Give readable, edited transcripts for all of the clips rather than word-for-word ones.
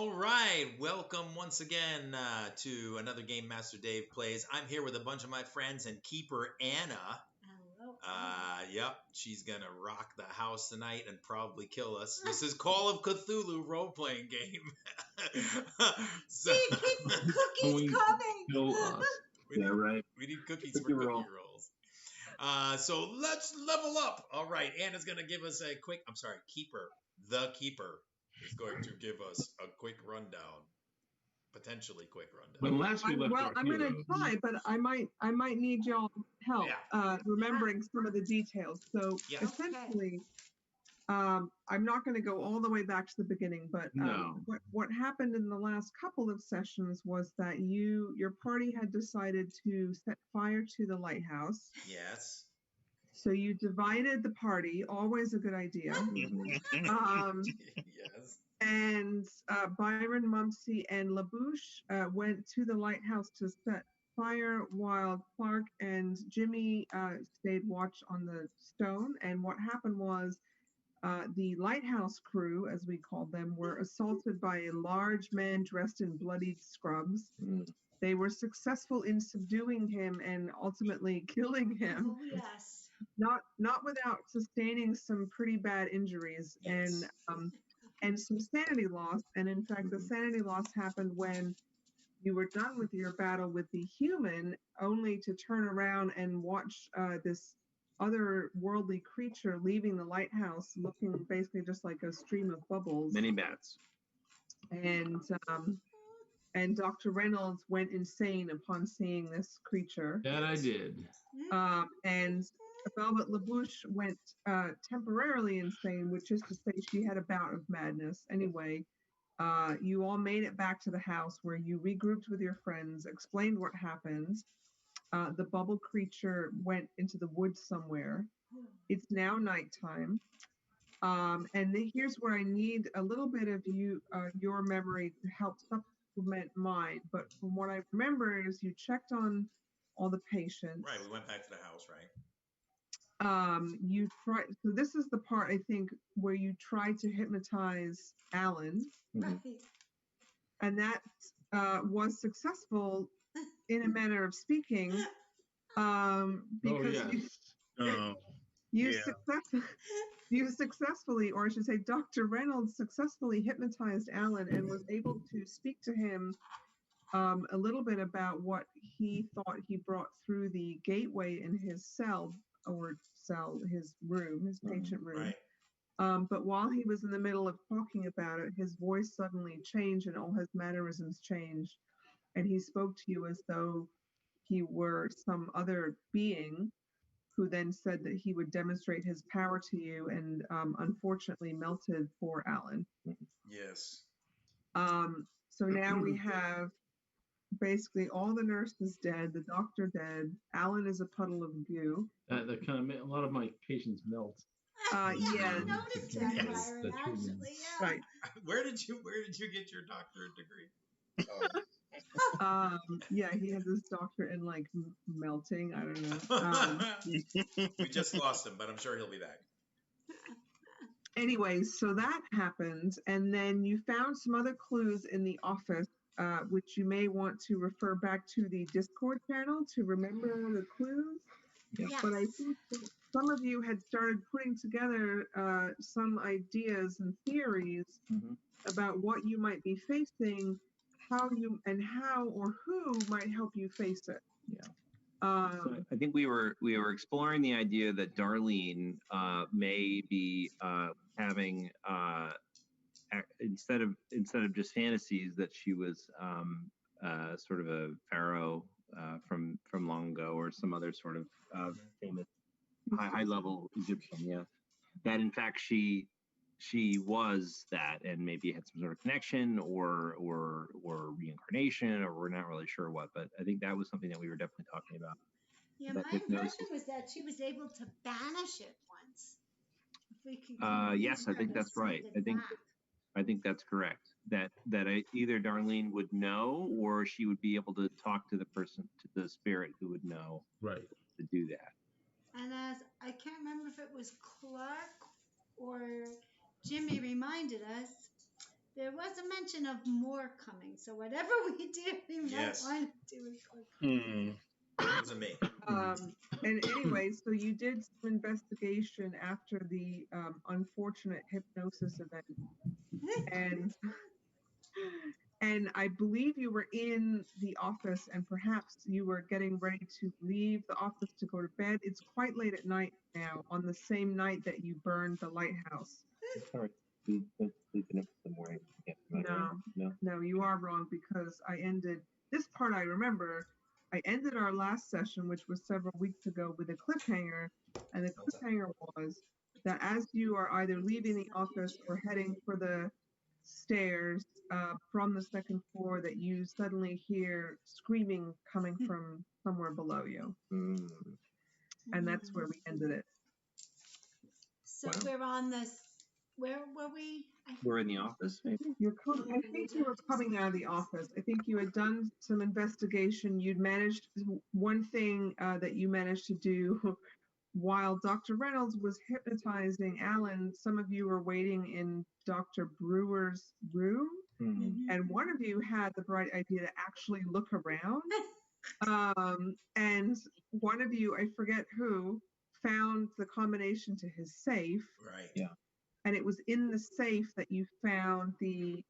All right, welcome once again to another Game Master Dave Plays. I'm here with a bunch of my friends and keeper Anna. Hello. Yep, she's gonna rock the house tonight and probably kill us. This is Call of Cthulhu role-playing game. So you keep the cookies coming. We need cookies for cookie rolls. So let's level up. All right, Anna's gonna give us a quick. I'm sorry, keeper. The keeper is going to give us a quick rundown, potentially quick rundown. When last we left I'm going to try, but I might need y'all help remembering some of the details. So essentially, I'm not going to go all the way back to the beginning, but what happened in the last couple of sessions was that your party had decided to set fire to the lighthouse. Yes. So you divided the party, always a good idea. Yes. And Byron, Mumsy, and LaBouche went to the lighthouse to set fire while Clark and Jimmy stayed watch on the stone. And what happened was the lighthouse crew, as we called them, were assaulted by a large man dressed in bloodied scrubs. They were successful in subduing him and ultimately killing him. Oh, yes. Not without sustaining some pretty bad injuries and some sanity loss. And in fact, the sanity loss happened when you were done with your battle with the human, only to turn around and watch this otherworldly creature leaving the lighthouse, looking basically just like a stream of bubbles. Many bats. And Dr. Reynolds went insane upon seeing this creature. That I did. And Velvet LaBouche went temporarily insane, which is to say she had a bout of madness. Anyway, you all made it back to the house where you regrouped with your friends, explained what happened. The bubble creature went into the woods somewhere. It's now nighttime. And here's where I need a little bit of your memory to help supplement mine. But from what I remember is you checked on all the patients. Right, we went back to the house, right? You tried. So this is the part I think where you tried to hypnotize Alan, Right. and that was successful in a manner of speaking, because you successfully, or I should say, Dr. Reynolds successfully hypnotized Alan and was able to speak to him a little bit about what he thought he brought through the gateway in his his room, his patient room. Right. But while he was in the middle of talking about it, his voice suddenly changed and all his mannerisms changed. And he spoke to you as though he were some other being, who then said that he would demonstrate his power to you, and unfortunately melted poor Alan. Yes. So now we have basically all the nurses dead, the doctor dead, Alan is a puddle of goo. That kind of a lot of my patients melt. I noticed that, Byron, actually. Yeah. Right. Where did you get your doctorate degree? He has this doctorate in like melting. I don't know. We just lost him, but I'm sure he'll be back. Anyway, so that happened, and then you found some other clues in the office, which you may want to refer back to the Discord channel to remember the clues. Yes. But I think some of you had started putting together some ideas and theories about what you might be facing, how or who might help you face it. Yeah. So I think we were exploring the idea that Darlene may be having instead of just fantasies, that she was sort of a pharaoh from long ago, or some other sort of famous high level Egyptian. Yeah, that in fact she was that, and maybe had some sort of connection or reincarnation, or we're not really sure what. But I think that was something that we were definitely talking about. Yeah, my impression was that she was able to banish it once. If we could yes, I think that's right. I think that's correct. That either Darlene would know, or she would be able to talk to the spirit who would know to do that. And as I can't remember if it was Clark or Jimmy reminded us, there was a mention of more coming. So whatever we do, we might Yes. want to do it Hmm. It wasn't me. And anyway, so you did some investigation after the unfortunate hypnosis event, quickly. and I believe you were in the office, and perhaps you were getting ready to leave the office to go to bed. It's quite late at night now, on the same night that you burned the lighthouse. Sorry, sleeping up in the morning. Yeah, No, you are wrong, because I ended this part. I remember I ended our last session, which was several weeks ago, with a cliffhanger, and the cliffhanger was that as you are either leaving the office or heading for the stairs from the second floor, that you suddenly hear screaming coming from somewhere below you, and that's where we ended it. So we're on this. Where were we? We're in the office, maybe. I think you were coming out of the office. I think you had done some investigation. You'd managed one thing that you managed to do while Dr. Reynolds was hypnotizing Alan. Some of you were waiting in Dr. Brewer's room, and one of you had the bright idea to actually look around. And one of you, I forget who, found the combination to his safe. Right. Yeah. And it was in the safe that you found the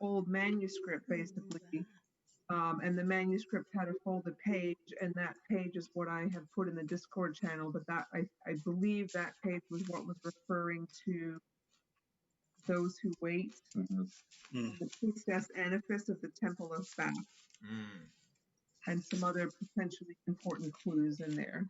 old manuscript, basically. And the manuscript had a folded page, and that page is what I have put in the Discord channel. But that I believe that page was what was referring to those who wait, the Priestess Aniphis of the Temple of Bath, and some other potentially important clues in there.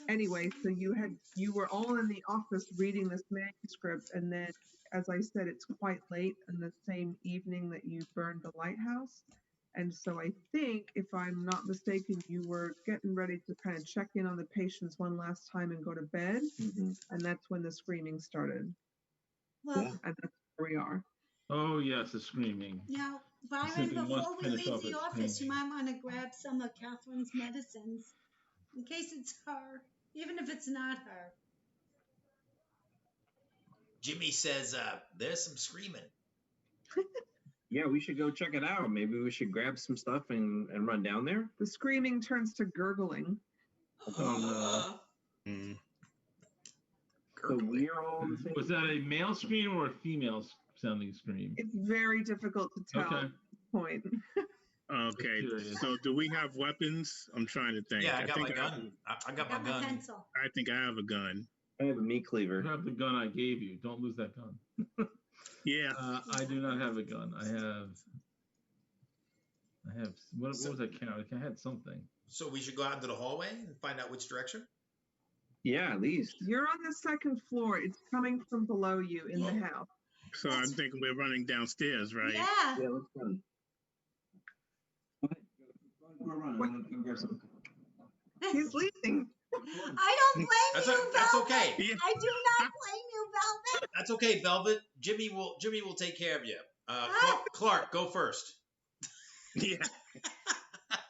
Anyway, so you were all in the office reading this manuscript, and then, as I said, it's quite late in the same evening that you burned the lighthouse. And so I think, if I'm not mistaken, you were getting ready to kind of check in on the patients one last time and go to bed, and that's when the screaming started. Well, and that's where we are. Oh yes, the screaming. Now, Byron, before we leave the office, you might want to grab some of Catherine's medicines in case it's her, even if it's not her. Jimmy says there's some screaming. Yeah, we should go check it out. Maybe we should grab some stuff and run down there. The screaming turns to gurgling. Oh no. So we're all the same. Was that a male scream or a female sounding scream? It's very difficult to tell at this point. Okay, so do we have weapons? I'm trying to think. Yeah, I got my gun. I got my gun. Pencil. I think I have a gun. I have a meat cleaver. You have the gun I gave you. Don't lose that gun. Yeah. I do not have a gun. I have. What was that count? I had something. So we should go out into the hallway and find out which direction? Yeah, at least. You're on the second floor. It's coming from below you in the house. So I'm thinking we're running downstairs, right? Yeah. Yeah, let's run. We're running. Go grab something. He's leaving. I don't blame you, Velvet. That's okay. I do not blame you, Velvet. That's okay, Velvet. Jimmy will take care of you. Clark, go first. Yeah.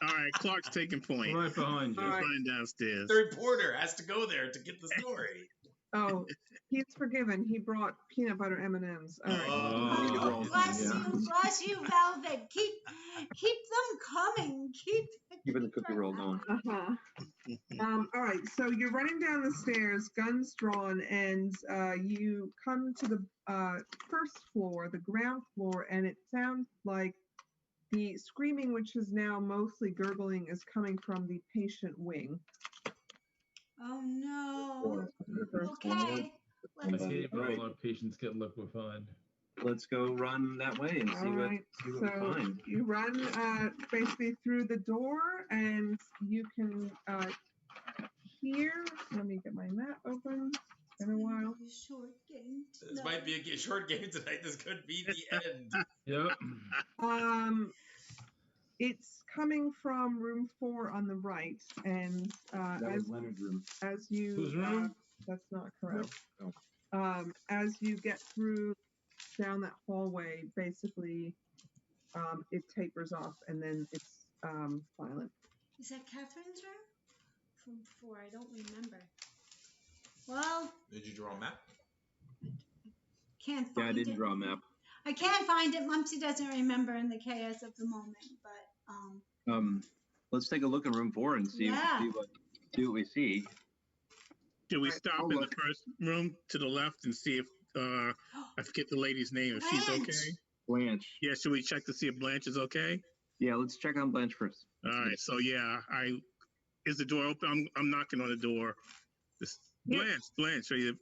All right, Clark's taking point. Right behind you. He's running downstairs. The reporter has to go there to get the story. Oh, he's forgiven. He brought peanut butter M&Ms. All right. Oh, bless you, Velvet. Keep them coming. Keeping the cookie roll going. All right, so you're running down the stairs, guns drawn, and you come to the first floor, the ground floor, and it sounds like the screaming, which is now mostly gurgling, is coming from the patient wing. Oh no. Okay. I hate when our patients get liquefied. Let's go run that way and see what we find. You run basically through the door, and you can hear. Let me get my map open. It's been a while. Short game. This might be a short game tonight. This could be the end. Yep. It's coming from room 4 on the right, and that was Leonard's room. As you, whose room? That's not correct. Oh. As you get through down that hallway, basically, it tapers off, and then it's silent. Is that Catherine's room? From 4, I don't remember. Well. Did you draw a map? can't Yeah, I find didn't it. draw a map. I can't find it. Mumsy doesn't remember in the chaos of the moment, but Let's take a look in room 4 and see what we see. Do we stop in the first room to the left and see if I forget the lady's name, if she's okay? Blanche. Yeah, should we check to see if Blanche is okay? Yeah, let's check on Blanche first. All right, so yeah, is the door open? I'm knocking on the door. Blanche, are you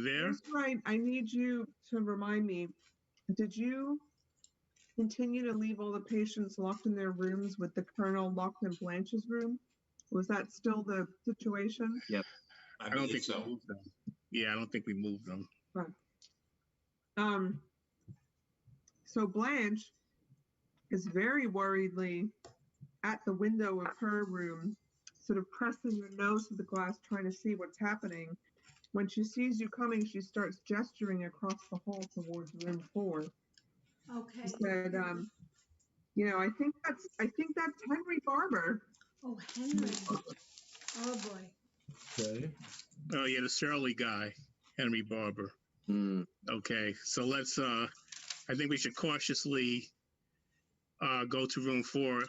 there? That's right. I need you to remind me. Did you continue to leave all the patients locked in their rooms with the Colonel locked in Blanche's room? Was that still the situation? Yep. I don't think so. We moved them. Yeah, I don't think we moved them. Right. So Blanche is very worriedly at the window of her room, sort of pressing her nose to the glass, trying to see what's happening. When she sees you coming, she starts gesturing across the hall towards room 4. okay. She said, I think that's Henry Barber. Oh, Henry. Oh boy. Okay. Oh yeah, the surly guy, Henry Barber. Okay, so let's. I think we should cautiously go to room 4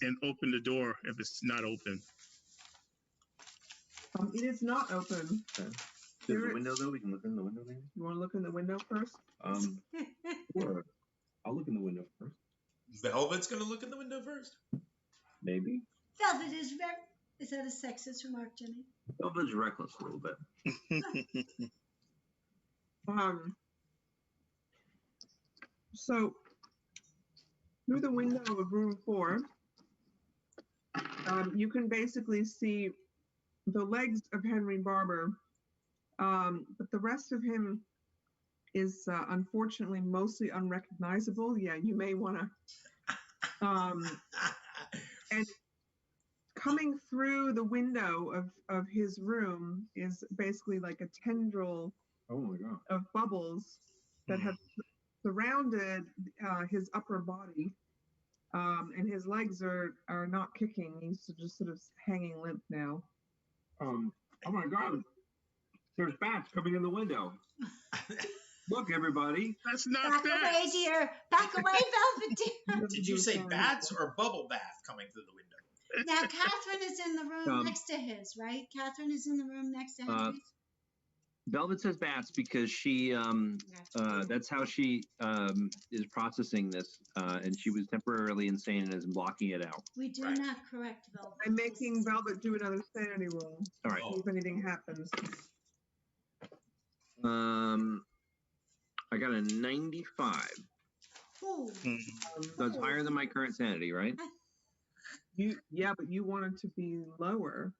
and open the door if it's not open. It is not open. Okay. There's the window though. We can look in the window maybe. You want to look in the window first? Sure. I'll look in the window first. Velvet's gonna look in the window first. Maybe. Velvet is very. Is that a sexist remark, Jimmy? Velvet's reckless a little bit. So through the window of room 4, you can basically see the legs of Henry Barber, but the rest of him is unfortunately mostly unrecognizable. Yeah, you may want to. And coming through the window of his room is basically like a tendril of bubbles that have surrounded his upper body, and his legs are not kicking. He's just sort of hanging limp now. Oh my God! There's bats coming in the window. Look, everybody! That's not Back bats. away, dear. Back away, Velvet, dear. Did you say bats or bubble bath coming through the window? Now, Catherine is in the room next to his, right? Catherine is in the room next to Henry's. Velvet says bats because she, that's how she is processing this, and she was temporarily insane and is blocking it out. We do not correct Velvet. I'm making Velvet do another sanity roll. All right. See if anything happens. I got a 95. Ooh. That's higher than my current sanity, right? But you wanted to be lower.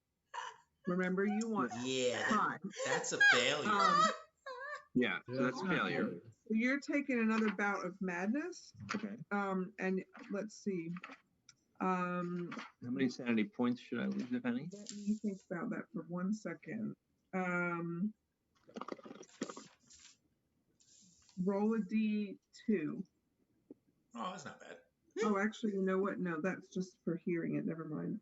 Remember, you want 5. That's a failure. Yeah, so that's a failure. So you're taking another bout of madness. Okay. And let's see. How many sanity points should I lose, if any? Let me think about that for 1 second. Roll a D2. Oh, that's not bad. Oh, actually, you know what? No, that's just for hearing it. Never mind.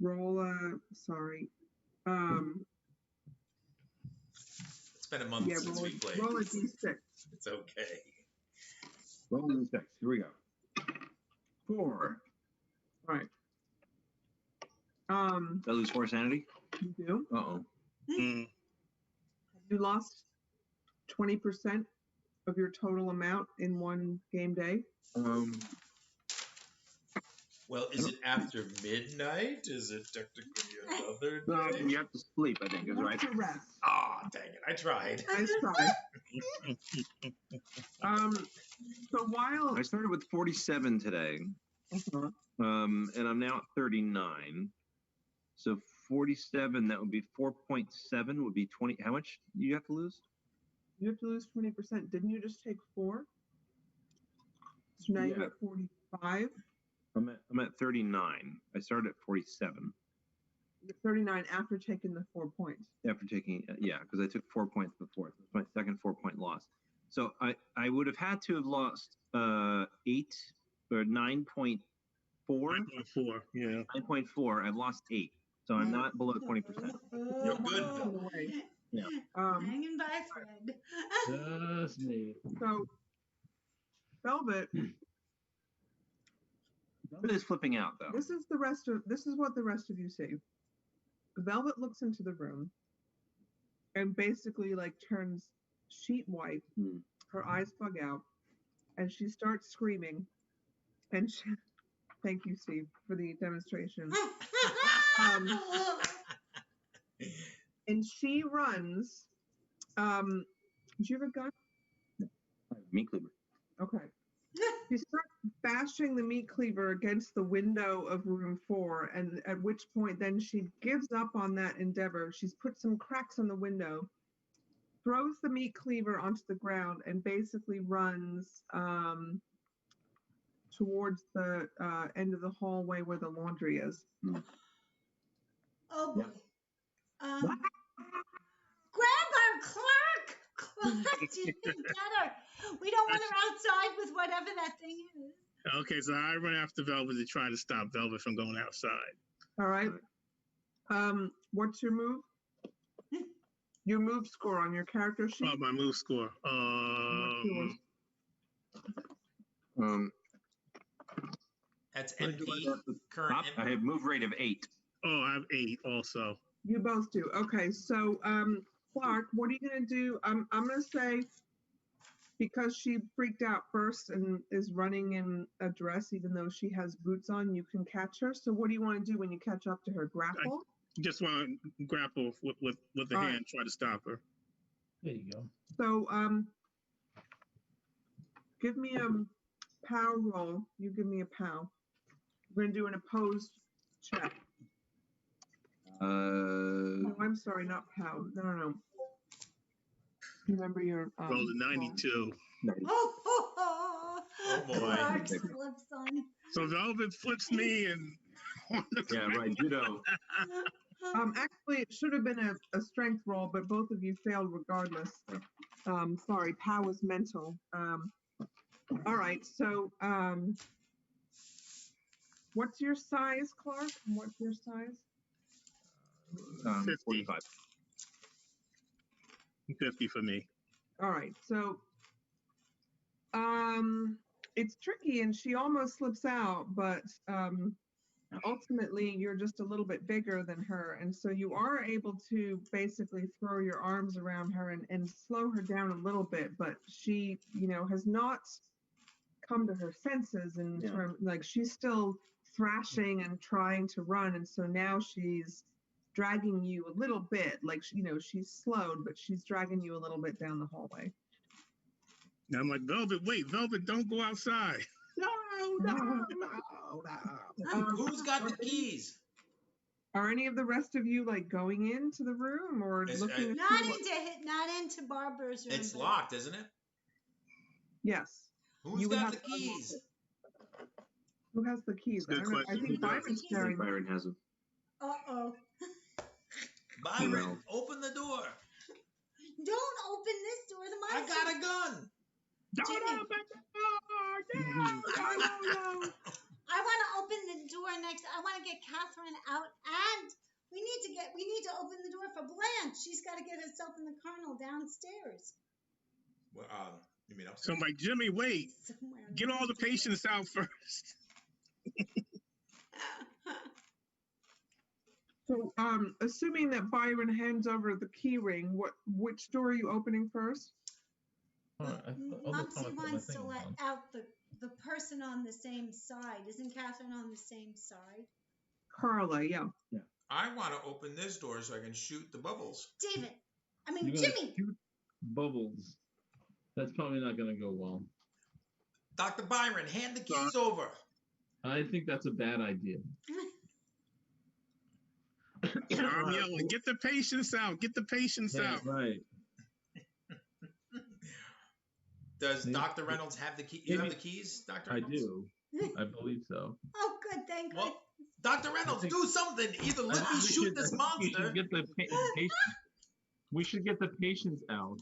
Roll a. Sorry. It's been a month since we played. Roll a D6. It's okay. Roll a D6. Here we go. 4. All right. Did I lose 4 sanity? You do. Uh-oh. You lost 20% of your total amount in one game day. Well, is it after midnight? Is it technically another day? You have to sleep, I think, is right. To rest. Ah, dang it! I tried. Nice try. So while I started with 47 today, and I'm now at 39. So 47, that would be 4.7, would be 20. How much do you have to lose? You have to lose 20%. Didn't you just take 4? So now you're at 45. I'm at 39. I started at 47. You're 39 after taking the 4 points. After taking, because I took 4 points before. So it's my second 4-point loss. So I would have had to have lost 8 or 9.4. 9.4, yeah. 9.4. I've lost 8. So I'm not below 20%. You're good, though. Yeah. Hanging by a thread. Just me. So, Velvet. Velvet is flipping out though. This is what the rest of you see. Velvet looks into the room and basically like turns sheet white. Her eyes bug out, and she starts screaming. And thank you, Steve, for the demonstration. And she runs. Do you have a gun? Meat cleaver. Okay. She starts bashing the meat cleaver against the window of room 4, and at which point then she gives up on that endeavor. She's put some cracks on the window, throws the meat cleaver onto the ground, and basically runs towards the end of the hallway where the laundry is. Oh boy. Grab her, Clark! Clark, you can get her. We don't want her outside with whatever that thing is. Okay, so I run after Velvet to try to stop Velvet from going outside. All right. What's your move? Your move score on your character sheet? Oh, my move score. That's MP. Current MP. I have move rate of 8. Oh, I have 8 also. You both do. Okay, so Clark, what are you gonna do? I'm gonna say, because she freaked out first and is running in a dress, even though she has boots on, you can catch her. So what do you want to do when you catch up to her? Grapple? I just want to grapple with the hand, try to stop her. There you go. So give me a POW roll. You give me a POW. We're gonna do an opposed check. Oh, I'm sorry, not POW. No. Remember your rolled a 92. Oh boy. Clark flips on. So Velvet flips me and yeah, right, judo. Actually, it should have been a strength roll, but both of you failed regardless. Sorry, POW is mental. All right, so what's your size, Clark? What's your size? 50. 45. 50 for me. All right, so it's tricky, and she almost slips out, but ultimately you're just a little bit bigger than her, and so you are able to basically throw your arms around her and slow her down a little bit, but she, has not come to her senses in terms, like she's still thrashing and trying to run, and so now she's dragging you a little bit, like, she's slowed, but she's dragging you a little bit down the hallway. Now I'm like, Velvet, wait, Velvet, don't go outside. No. Who's got the keys? Are any of the rest of you like going into the room or looking? Not into Barbara's room. It's locked, isn't it? Yes. Who's got the keys? Who has the keys? I think Byron's carrying. Byron has them. Uh-oh. Byron, open the door. Don't open this door. The I got a gun. Don't open the door. No. I want to open the door next. I want to get Catherine out, and we need to open the door for Blanche. She's got to get herself and the Colonel downstairs. Well, you mean upstairs? So I'm like, Jimmy, wait. Get all the patients out first. So, assuming that Byron hands over the key ring, which door are you opening first? Mopsy wants to let out the person on the same side. Isn't Catherine on the same side? Carla, yeah. I want to open this door so I can shoot the bubbles. Jimmy. Shoot bubbles. That's probably not going to go well. Dr. Byron, hand the keys over. I think that's a bad idea. I'm yelling, get the patients out. Get the patients out. Right. Does Dr. Reynolds have the key? You have the keys, Dr. Reynolds? I do. I believe so. Oh, good. Thank you. Well, Dr. Reynolds, do something. Either let me shoot this monster. We should get the patients out.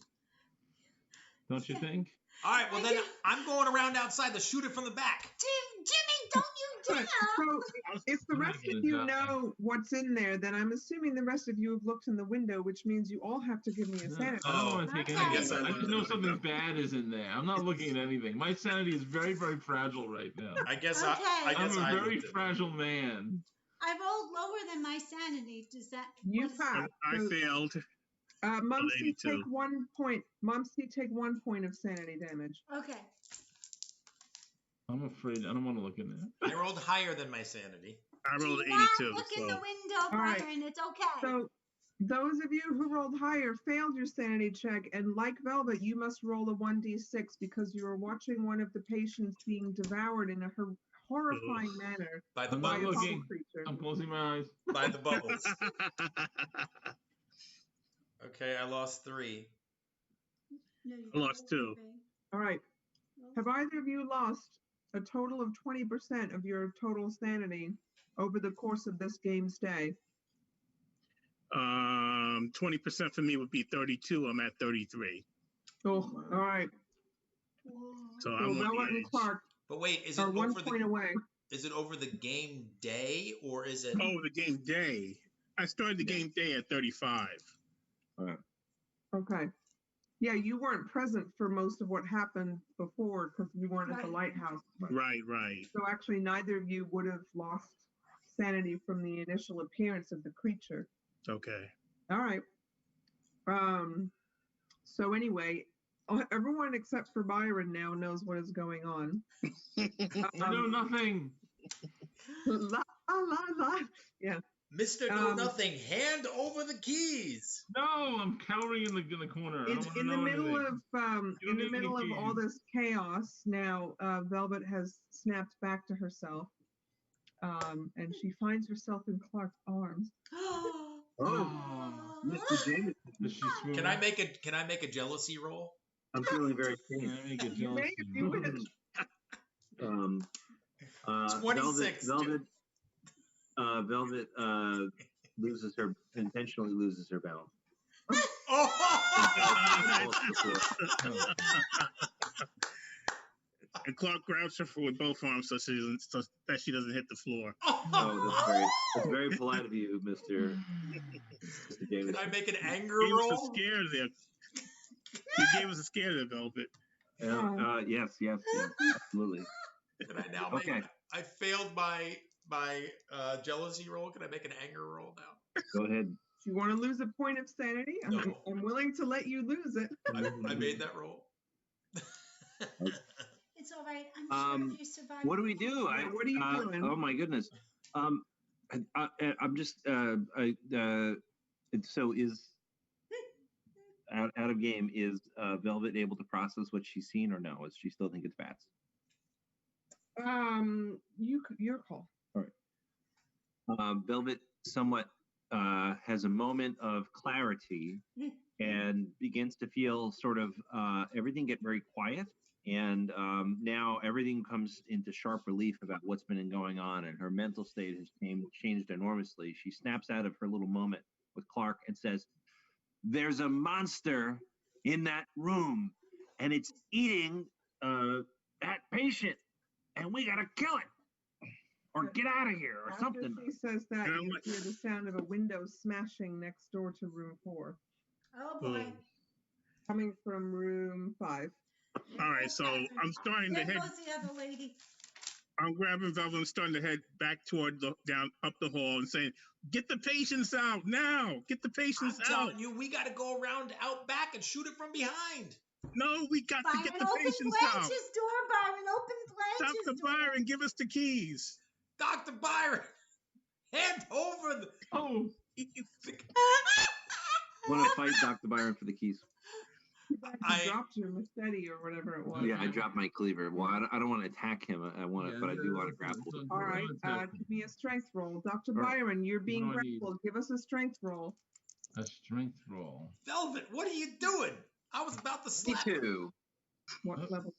Don't you think? All right, well then I'm going around outside to shoot it from the back. Jimmy, don't you But, so if the rest of you know what's in there, then I'm assuming the rest of you have looked in the window, which means you all have to give me a sanity. I don't want to take Okay. anything. I can know something bad is in there. I'm not looking at anything. My sanity is very, very fragile right now. I guess Okay. I'm a very fragile man. I rolled lower than my sanity. Does that? You passed. I failed. Mumsy, take 1 point. Mumsy, take 1 point of sanity damage. Okay. I'm afraid. I don't want to look in there. I rolled higher than my sanity. I rolled Do 82. not look in the window, right. Byron. It's okay. So those of you who rolled higher failed your sanity check, and like Velvet, you must roll a 1d6 because you are watching one of the patients being devoured in a horrifying manner By the I'm by not a bubbles. looking. bubble creature. I'm closing my eyes. By the bubbles. Okay, I lost 3. No, you I lost 2. All right. Have either of you lost a total of 20% of your total sanity over the course of this game's day? 20% for me would be 32. I'm at 33. Oh, all right. So So I'm on Velvet the and edge. Clark But wait, is it are 1 over point the away. is it over the game day or is it Oh, the game day. I started the game day at 35. Okay. Yeah, you weren't present for most of what happened before because you weren't at the lighthouse. Right. So actually, neither of you would have lost sanity from the initial appearance of the creature. Okay. All right. So anyway, everyone except for Byron now knows what is going on. I know nothing. La la la. Yeah. Mr. Know Nothing, hand over the keys. No, I'm cowering in the corner. I don't want to In the know middle anything. of all this chaos, now Velvet has snapped back to herself, and she finds herself in Clark's arms. Mr. Jameson. Does she swoon? Can I make a jealousy roll? I'm feeling very Can safe. I make a You may jealousy if you roll? wish. 26. Velvet intentionally loses her balance. And Clark grabs her with both arms so that she doesn't hit the floor. Oh, that's very polite of you, Mr. Jameson. Can I make an anger He was roll? scared there. He gave us a scare there, Velvet. Yes, absolutely. Can I now make? I failed my jealousy roll. Can I make an anger roll now? Go ahead. If you want to lose a point of sanity, No. I'm willing to let you lose it. I made that roll. It's all right. I'm sure if you survive. What do we do? What are you doing? Oh my goodness. I'm just. So is out of game. Is Velvet able to process what she's seen, or no? Does she still think it's bats? Your call. All right. Velvet somewhat has a moment of clarity and begins to feel sort of everything get very quiet. And now everything comes into sharp relief about what's been going on, and her mental state has changed enormously. She snaps out of her little moment with Clark and says, "There's a monster in that room, and it's eating that patient, and we gotta kill it, or get out of here, or something." After she says that, you hear the sound of a window smashing next door to room 4. Oh boy. Coming from room 5. All right, so I'm starting to head. There goes the other lady. I'm grabbing Velvet and starting to head back toward down up the hall and saying, "Get the patients out now! Get the patients I'm out!" telling you, we got to go around out back and shoot it from behind. No, we got to get the patients out. Blanche's door, Byron. Open Blanche's Dr. door. Byron, give us the keys. Dr. Byron, hand over the. Oh. Want to fight Dr. Byron for the keys? I dropped your machete or whatever it was. Yeah, I dropped my cleaver. Well, I don't want to attack him. I want to, but I do want to grapple. All right, give me a strength roll. Dr. Byron, you're being grappled. Give us a strength roll. A strength roll. Velvet, what are you doing? I was about to slap. 22. What level?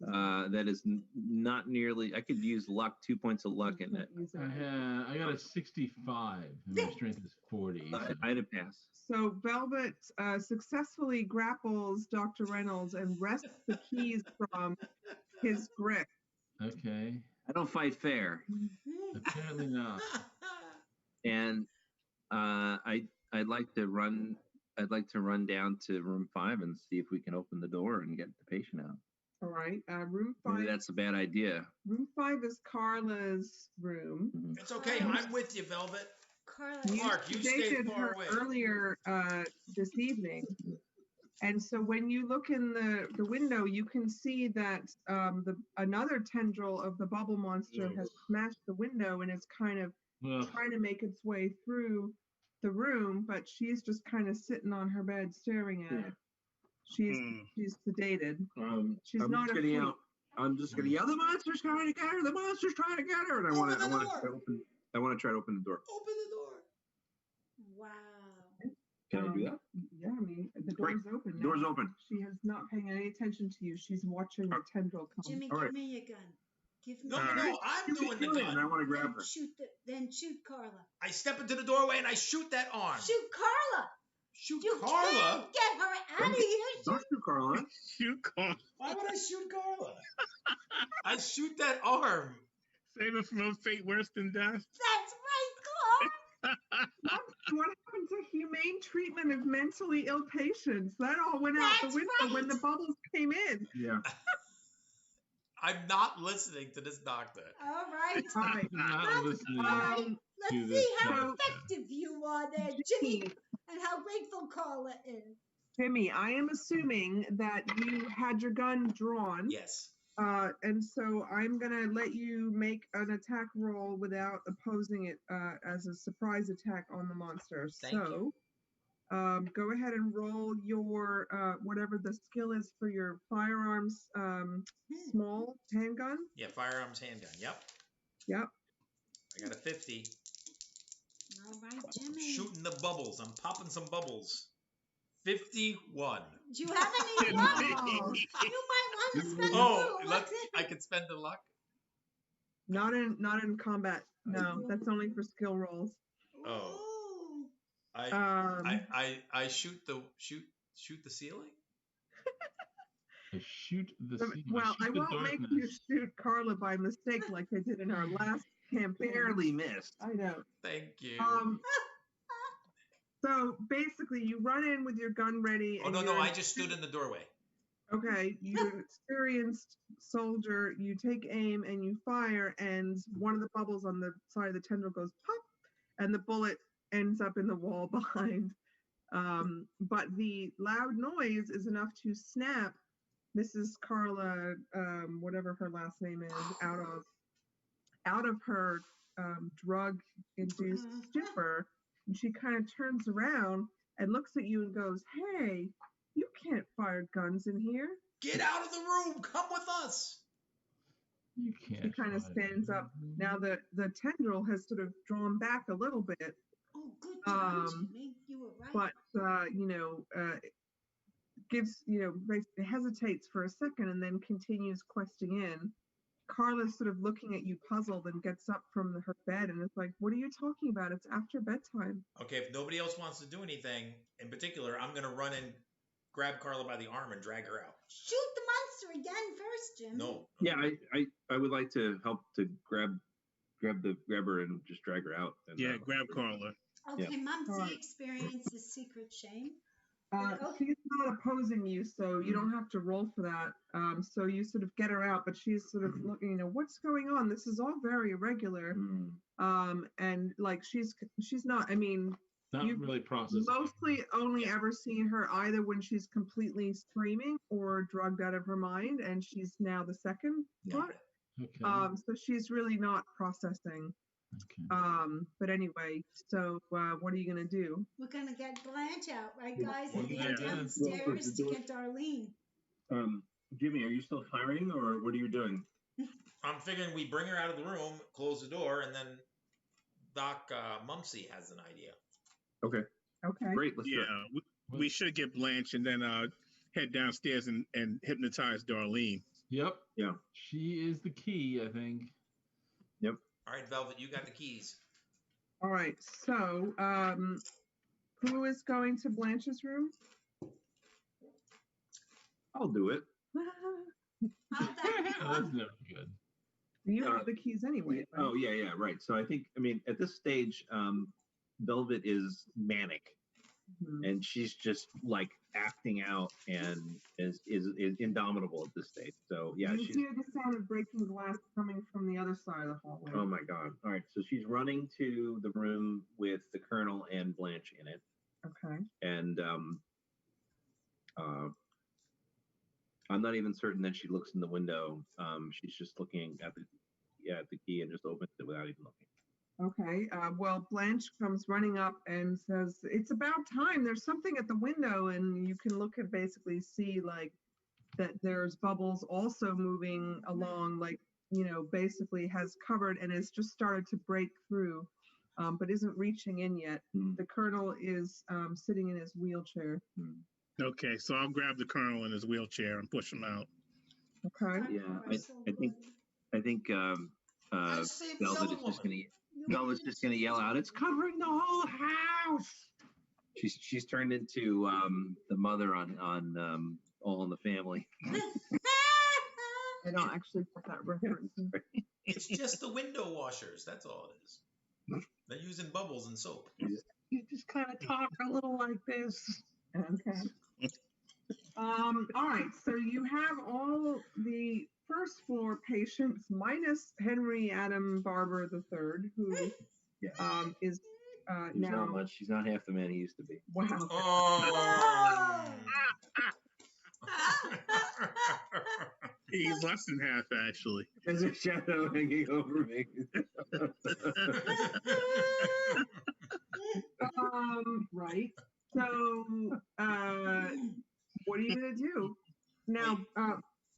That is not nearly. I could use luck. 2 points of luck in it. I got a 65. And my strength is 40. So. I had a pass. So Velvet successfully grapples Dr. Reynolds and wrests the keys from his grip. Okay. I don't fight fair. Apparently not. And I'd like to run down to room 5 and see if we can open the door and get the patient out. All right. Room 5. Maybe that's a bad idea. Room 5 is Carla's room. It's okay. I'm with you, Velvet. Carla. Mark, you stay dated far her away. earlier this evening. And so when you look in the window, you can see that another tendril of the bubble monster has smashed the window and is kind of trying to make its way through the room, but she's just kind of sitting on her bed staring at it. She's sedated. She's I'm not just asleep. I'm just gonna yell, "The monster's trying to get her! The monster's trying to get her!" And I want to try to open the door. Open the door. Wow. Can I do that? Yeah, I mean, the door's open now. Door's open. She is not paying any attention to you. She's watching the tendril come. Jimmy, All right. give me your gun. Give me No, your no, I'm doing the And I gun. want to grab her. Then shoot Carla. I step into the doorway and I shoot that arm. Shoot Carla. Shoot You Carla? can't get her out of here. Don't shoot Carla. Shoot Carla. Why would I shoot Carla? I shoot that arm. Save her from a fate worse than death. That's right, Carla. What happened to humane treatment of mentally ill patients? That all went out the That's window when the bubbles came in. Yeah. I'm not listening to this doctor. All right. All right. Not listening. Let's to see this how doctor. effective you are there, Jimmy, and how grateful Carla is. Jimmy, I am assuming that you had your gun drawn. Yes. And so I'm going to let you make an attack roll without opposing it as a surprise attack on the monster. Thank you. Go ahead and roll your whatever the skill is for your firearms small handgun. Yeah, firearms handgun. Yep. Yep. I got a 50. All right, Jimmy. Shooting the bubbles. I'm popping some bubbles. 51. Do you have any luck? You might want to spend a Oh, little luck. I could spend the luck. Not in combat. No, that's only for skill rolls. Oh. Ooh. I shoot the ceiling. I shoot the ceiling. Well, I shoot the won't make you darkness. shoot Carla by mistake like I did in our last campaign. Barely missed. I know. Thank you. So basically, you run in with your gun ready. Oh, no, I just stood in the doorway. Okay, you're an experienced soldier. You take aim and you fire, and one of the bubbles on the side of the tendril goes pop, and the bullet ends up in the wall behind. But the loud noise is enough to snap Mrs. Carla, whatever her last name is, out of her drug-induced stupor. And she kind of turns around and looks at you and goes, "Hey, you can't fire guns in here." Get out of the room. Come with us. You can't. She kind of stands up. Now the tendril has sort of drawn back a little bit, Oh, good job, Jimmy. You were right. but gives basically hesitates for a second and then continues questing in. Carla's sort of looking at you puzzled and gets up from her bed and is like, "What are you talking about? It's after bedtime." Okay, if nobody else wants to do anything in particular, I'm gonna run and grab Carla by the arm and drag her out. Shoot the monster again first, Jimmy. No. Yeah, I would like to help to grab her and just drag her out. And, Yeah, grab Carla. Okay, Yeah. Mom, All do right. you experience the secret shame? She's not opposing you, so you don't have to roll for that. So you sort of get her out, but she's sort of looking, what's going on? This is all very irregular. And like she's not. I mean, Not you've really processing. mostly only ever seen her either when she's completely screaming or drugged out of her mind, and she's now the second Got part. it. Okay. So she's really not processing. Okay. But anyway, so what are you gonna do? We're gonna get Blanche out, right, guys? And Yeah. head downstairs to get Darlene. Jimmy, are you still firing, or what are you doing? I'm figuring we bring her out of the room, close the door, and then Doc Mumsy has an idea. Okay, Okay. great. Let's do it. Yeah, we should get Blanche and then head downstairs and hypnotize Darlene. Yep. Yeah. She is the key, I think. All right, Velvet, you got the keys. All right. So, who is going to Blanche's room? I'll do it. How'd that go? That's never good. You have the keys anyway. Right? Oh yeah, right. So I mean, at this stage, Velvet is manic, and she's just like acting out and is indomitable at this stage. So yeah, you hear the sound of breaking glass coming from the other side of the hallway. Oh my God! All right, so she's running to the room with the Colonel and Blanche in it. Okay. And I'm not even certain that she looks in the window. She's just looking at the key and just opens it without even looking. Okay. Well, Blanche comes running up and says, "It's about time. There's something at the window," and you can look and basically see like that there's bubbles also moving along, like basically has covered and has just started to break through, but isn't reaching in yet. The Colonel is sitting in his wheelchair. Okay, so I'll grab the Colonel in his wheelchair and push him out. Okay. Yeah, I think Velvet is just gonna yell out, "It's covering the whole house!" She's turned into the mother on All in the Family. I don't actually put that reference. It's just the window washers. That's all it is. They're using bubbles and soap. You just kind of talk a little like this. Okay. All right. So you have all the first floor patients minus Henry Adam Barber III, who is He's now not much. He's not half the man he used to be. Wow. Oh. He's less than half, actually. There's a shadow hanging over me. Right. So, what are you going to do? Now,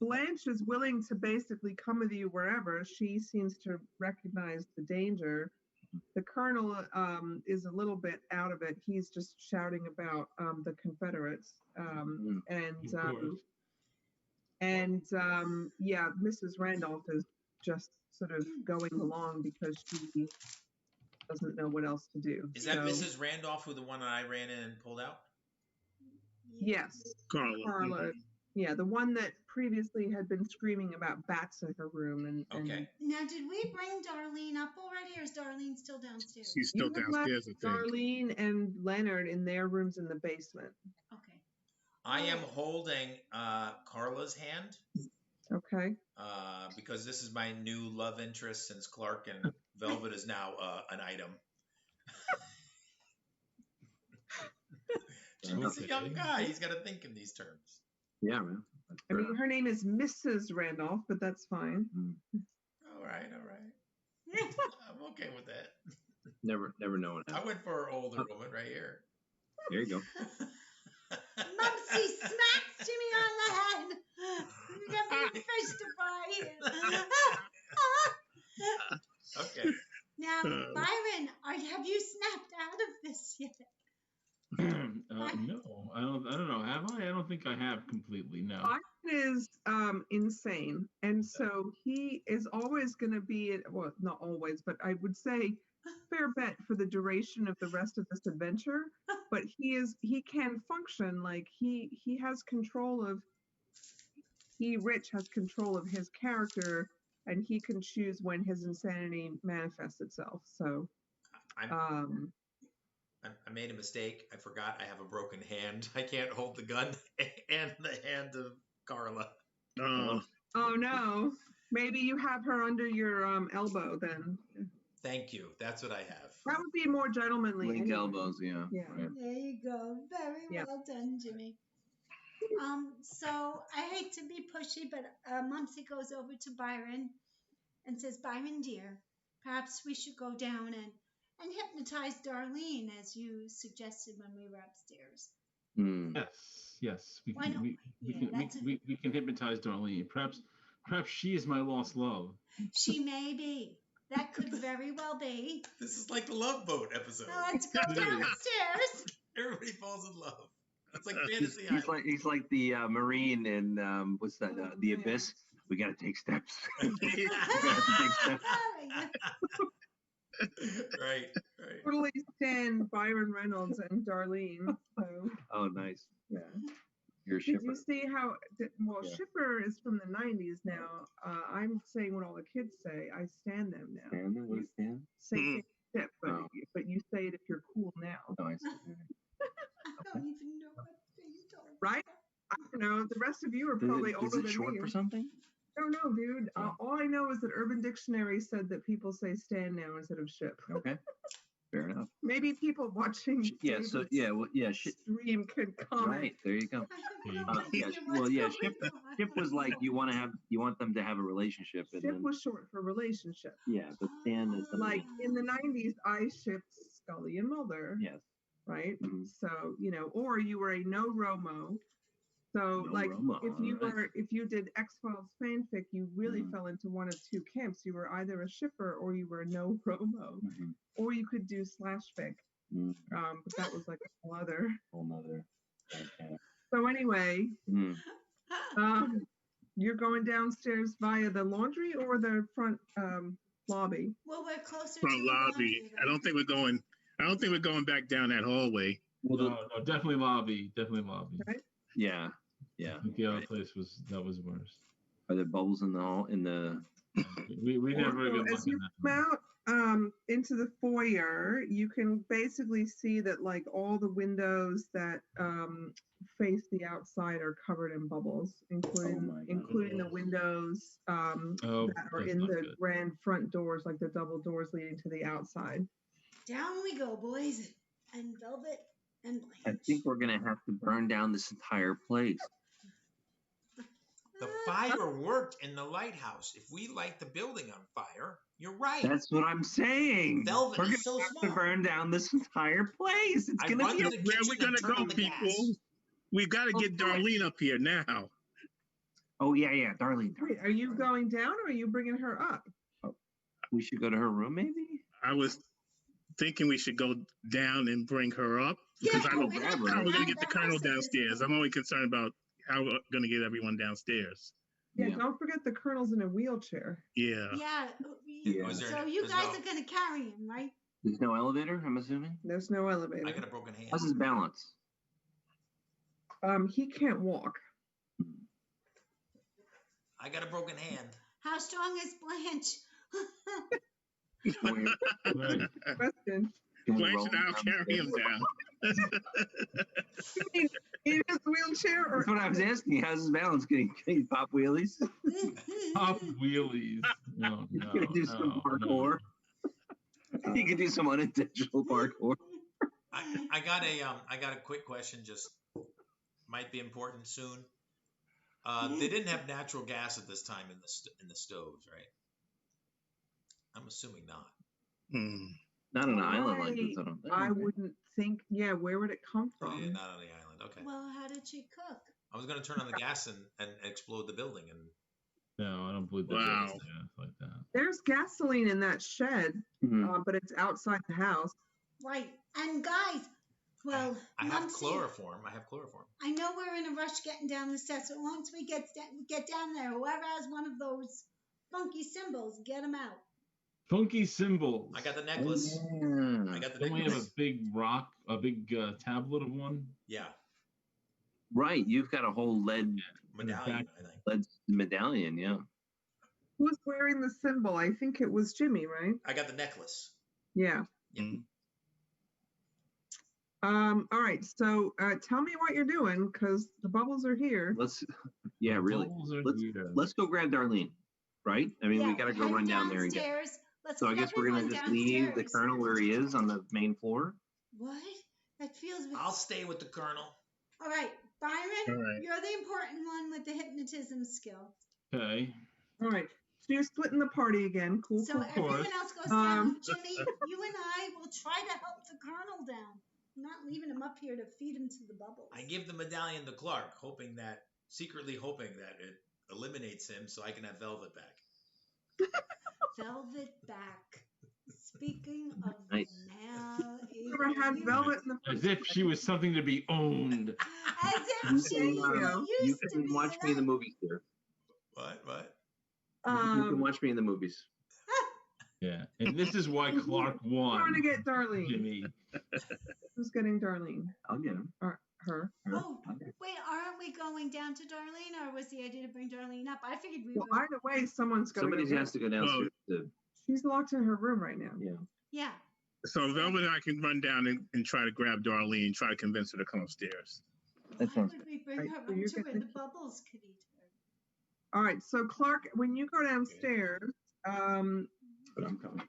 Blanche is willing to basically come with you wherever. She seems to recognize the danger. The Colonel is a little bit out of it. He's just shouting about the Confederates. Mrs. Randolph is just sort of going along because she doesn't know what else to do. Is that Mrs. Randolph, who the one I ran in and pulled out? Yes. Carla. Yeah, the one that previously had been screaming about bats in her room. Okay. Now, did we bring Darlene up already, or is Darlene still downstairs? She's still downstairs, I think. Darlene and Leonard in their rooms in the basement. Okay. I am holding Carla's hand. Okay. Because this is my new love interest since Clark and Velvet is now an item. He's a young guy. He's got to think in these terms. Yeah, man. I mean, her name is Mrs. Randolph, but that's fine. All right. I'm okay with that. Never known. I went for an older woman right here. There you go. Mumsy smacks Jimmy on the head. Never first to fight. Okay. Now, Byron, have you snapped out of this yet? No, I don't know. Have I? I don't think I have completely. No. Byron is insane, and so he is always going to be. Well, not always, but I would say fair bet for the duration of the rest of this adventure. But he can function like he has control of. Rich has control of his character, and he can choose when his insanity manifests itself. So, I made a mistake. I forgot I have a broken hand. I can't hold the gun and the hand of Carla. Oh no. Maybe you have her under your elbow then. Thank you. That's what I have. That would be more gentlemanly. Link elbows, yeah. Right. There you go. Very well done, Jimmy. So I hate to be pushy, but Mumsy goes over to Byron and says, "Byron, dear, perhaps we should go down and hypnotize Darlene, as you suggested when we were upstairs." Yes. We can hypnotize Darlene. Perhaps she is my lost love. She may be. That could very well be. This is like the Love Boat episode. Now let's go downstairs. Everybody falls in love. It's like fantasy. He's like the Marine in what's that? The Abyss. We got to take steps. Right. Totally stand Byron Reynolds and Darlene. So. Oh, nice. Yeah. You're a shipper. Did you see how? Well, Yeah. shipper is from the '90s now. I'm saying what all the kids say. I stand them now. Stand them? What is stand? Same thing, ship, Oh. but you say it if you're cool now. Oh, I see. I don't even know what you told me. Right? I don't know. The rest of you are probably older than me. Is it short for something? I don't know, dude. All I know is that Urban Dictionary said that people say stand now instead of ship. Okay. Fair enough. Maybe people watching stream could comment. Right, there you go. Ship was like you want them to have a relationship. And ship was short for relationship. Yeah, but stand is like in the '90s, I shipped Scully and Mulder. Yes. Right. Mm-hmm. So or you were a no Romo. So if you did X-Files fanfic, you really fell into one of two camps. You were either a shipper or you were no Romo, or you could do /fic. But that was like a whole other. Okay. So anyway, you're going downstairs via the laundry or the front lobby. Well, we're closer front to the lobby. I don't think we're going back down that hallway. Well, no, definitely lobby. Right? Yeah. I think the other place was worse. Are there bubbles in the hall? We never even as you come out into the foyer, you can basically see that like all the windows that face the outside are covered in bubbles, including the windows that are in the grand front doors, like the double doors leading to the outside. Down we go, boys, and Velvet and Blanche. I think we're gonna have to burn down this entire place. The fire worked in the lighthouse. If we light the building on fire, you're right. That's what I'm saying. Velvet we're is so smart. To burn down this entire place. It's gonna be. Where are we gonna go, people? We've got to get Darlene up here now. Oh yeah, Darlene. Wait, are you going down or are you bringing her up? Oh, we should go to her room, maybe. I was thinking we should go down and bring her up because we're gonna get the Colonel downstairs. I'm only concerned about how we're going to get everyone downstairs. Yeah, don't forget the Colonel's in a wheelchair. Yeah. So you guys are going to carry him, right? There's no elevator, I'm assuming? There's no elevator. I got a broken hand. How's his balance? He can't walk. I got a broken hand. How strong is Blanche? Question. Blanche and I'll carry him down. In his wheelchair? Or... That's what I was asking. How's his balance? Can he pop wheelies? Pop wheelies. No. He can do some parkour. He can do some unintentional parkour. I got a quick question. Just might be important soon. They didn't have natural gas at this time in the stoves, right? I'm assuming not. Not on an island like this, I don't think. I wouldn't think. Yeah, where would it come from? Oh, yeah, not on the island. Okay. Well, how did she cook? I was going to turn on the gas and explode the building. And no, I don't believe that. Wow. Like that. There's gasoline in that shed, but it's outside the house. Right. And guys, well, I have chloroform. I know we're in a rush getting down the steps, but once we get down there, whoever has one of those funky symbols, get them out. Funky symbols. I got the necklace. Yeah. I got the Don't necklace. we have a big rock, a big tablet of one? Yeah. Right. You've got a whole lead medallion, I think. Lead medallion, yeah. Who's wearing the symbol? I think it was Jimmy, right? I got the necklace. Yeah. All right. So tell me what you're doing because the bubbles are here. Let's go grab Darlene. Right? I mean, we got to go run down there and get. So I guess we're gonna just leave the Colonel where he is on the main floor. What? That feels. I'll stay with the Colonel. All right, Byron, you're the important one with the hypnotism skill. Okay. All right. So you're splitting the party again. Cool. So everyone else goes down. Jimmy, you and I will try to help the Colonel down. I'm not leaving him up here to feed him to the bubbles. I give the medallion to Clark, secretly hoping that it eliminates him so I can have Velvet back. Velvet back. Speaking of never had Velvet in the as if she was something to be owned. As if you can watch me in the movies here. What? You can watch me in the movies. Yeah, and this is why Clark won. I'm trying to get Darlene. Jimmy. Who's getting Darlene? I'll get him. Her her. Oh, wait, aren't we going down to Darlene, or was the idea to bring Darlene up? I figured we Well, were. either way, somebody has to go downstairs. She's locked in her room right now. Yeah. Yeah. So Velvet and I can run down and try to grab Darlene and try to convince her to come upstairs. Why would we bring her up to where the bubbles could eat her? All right, so Clark, when you go downstairs, But I'm coming.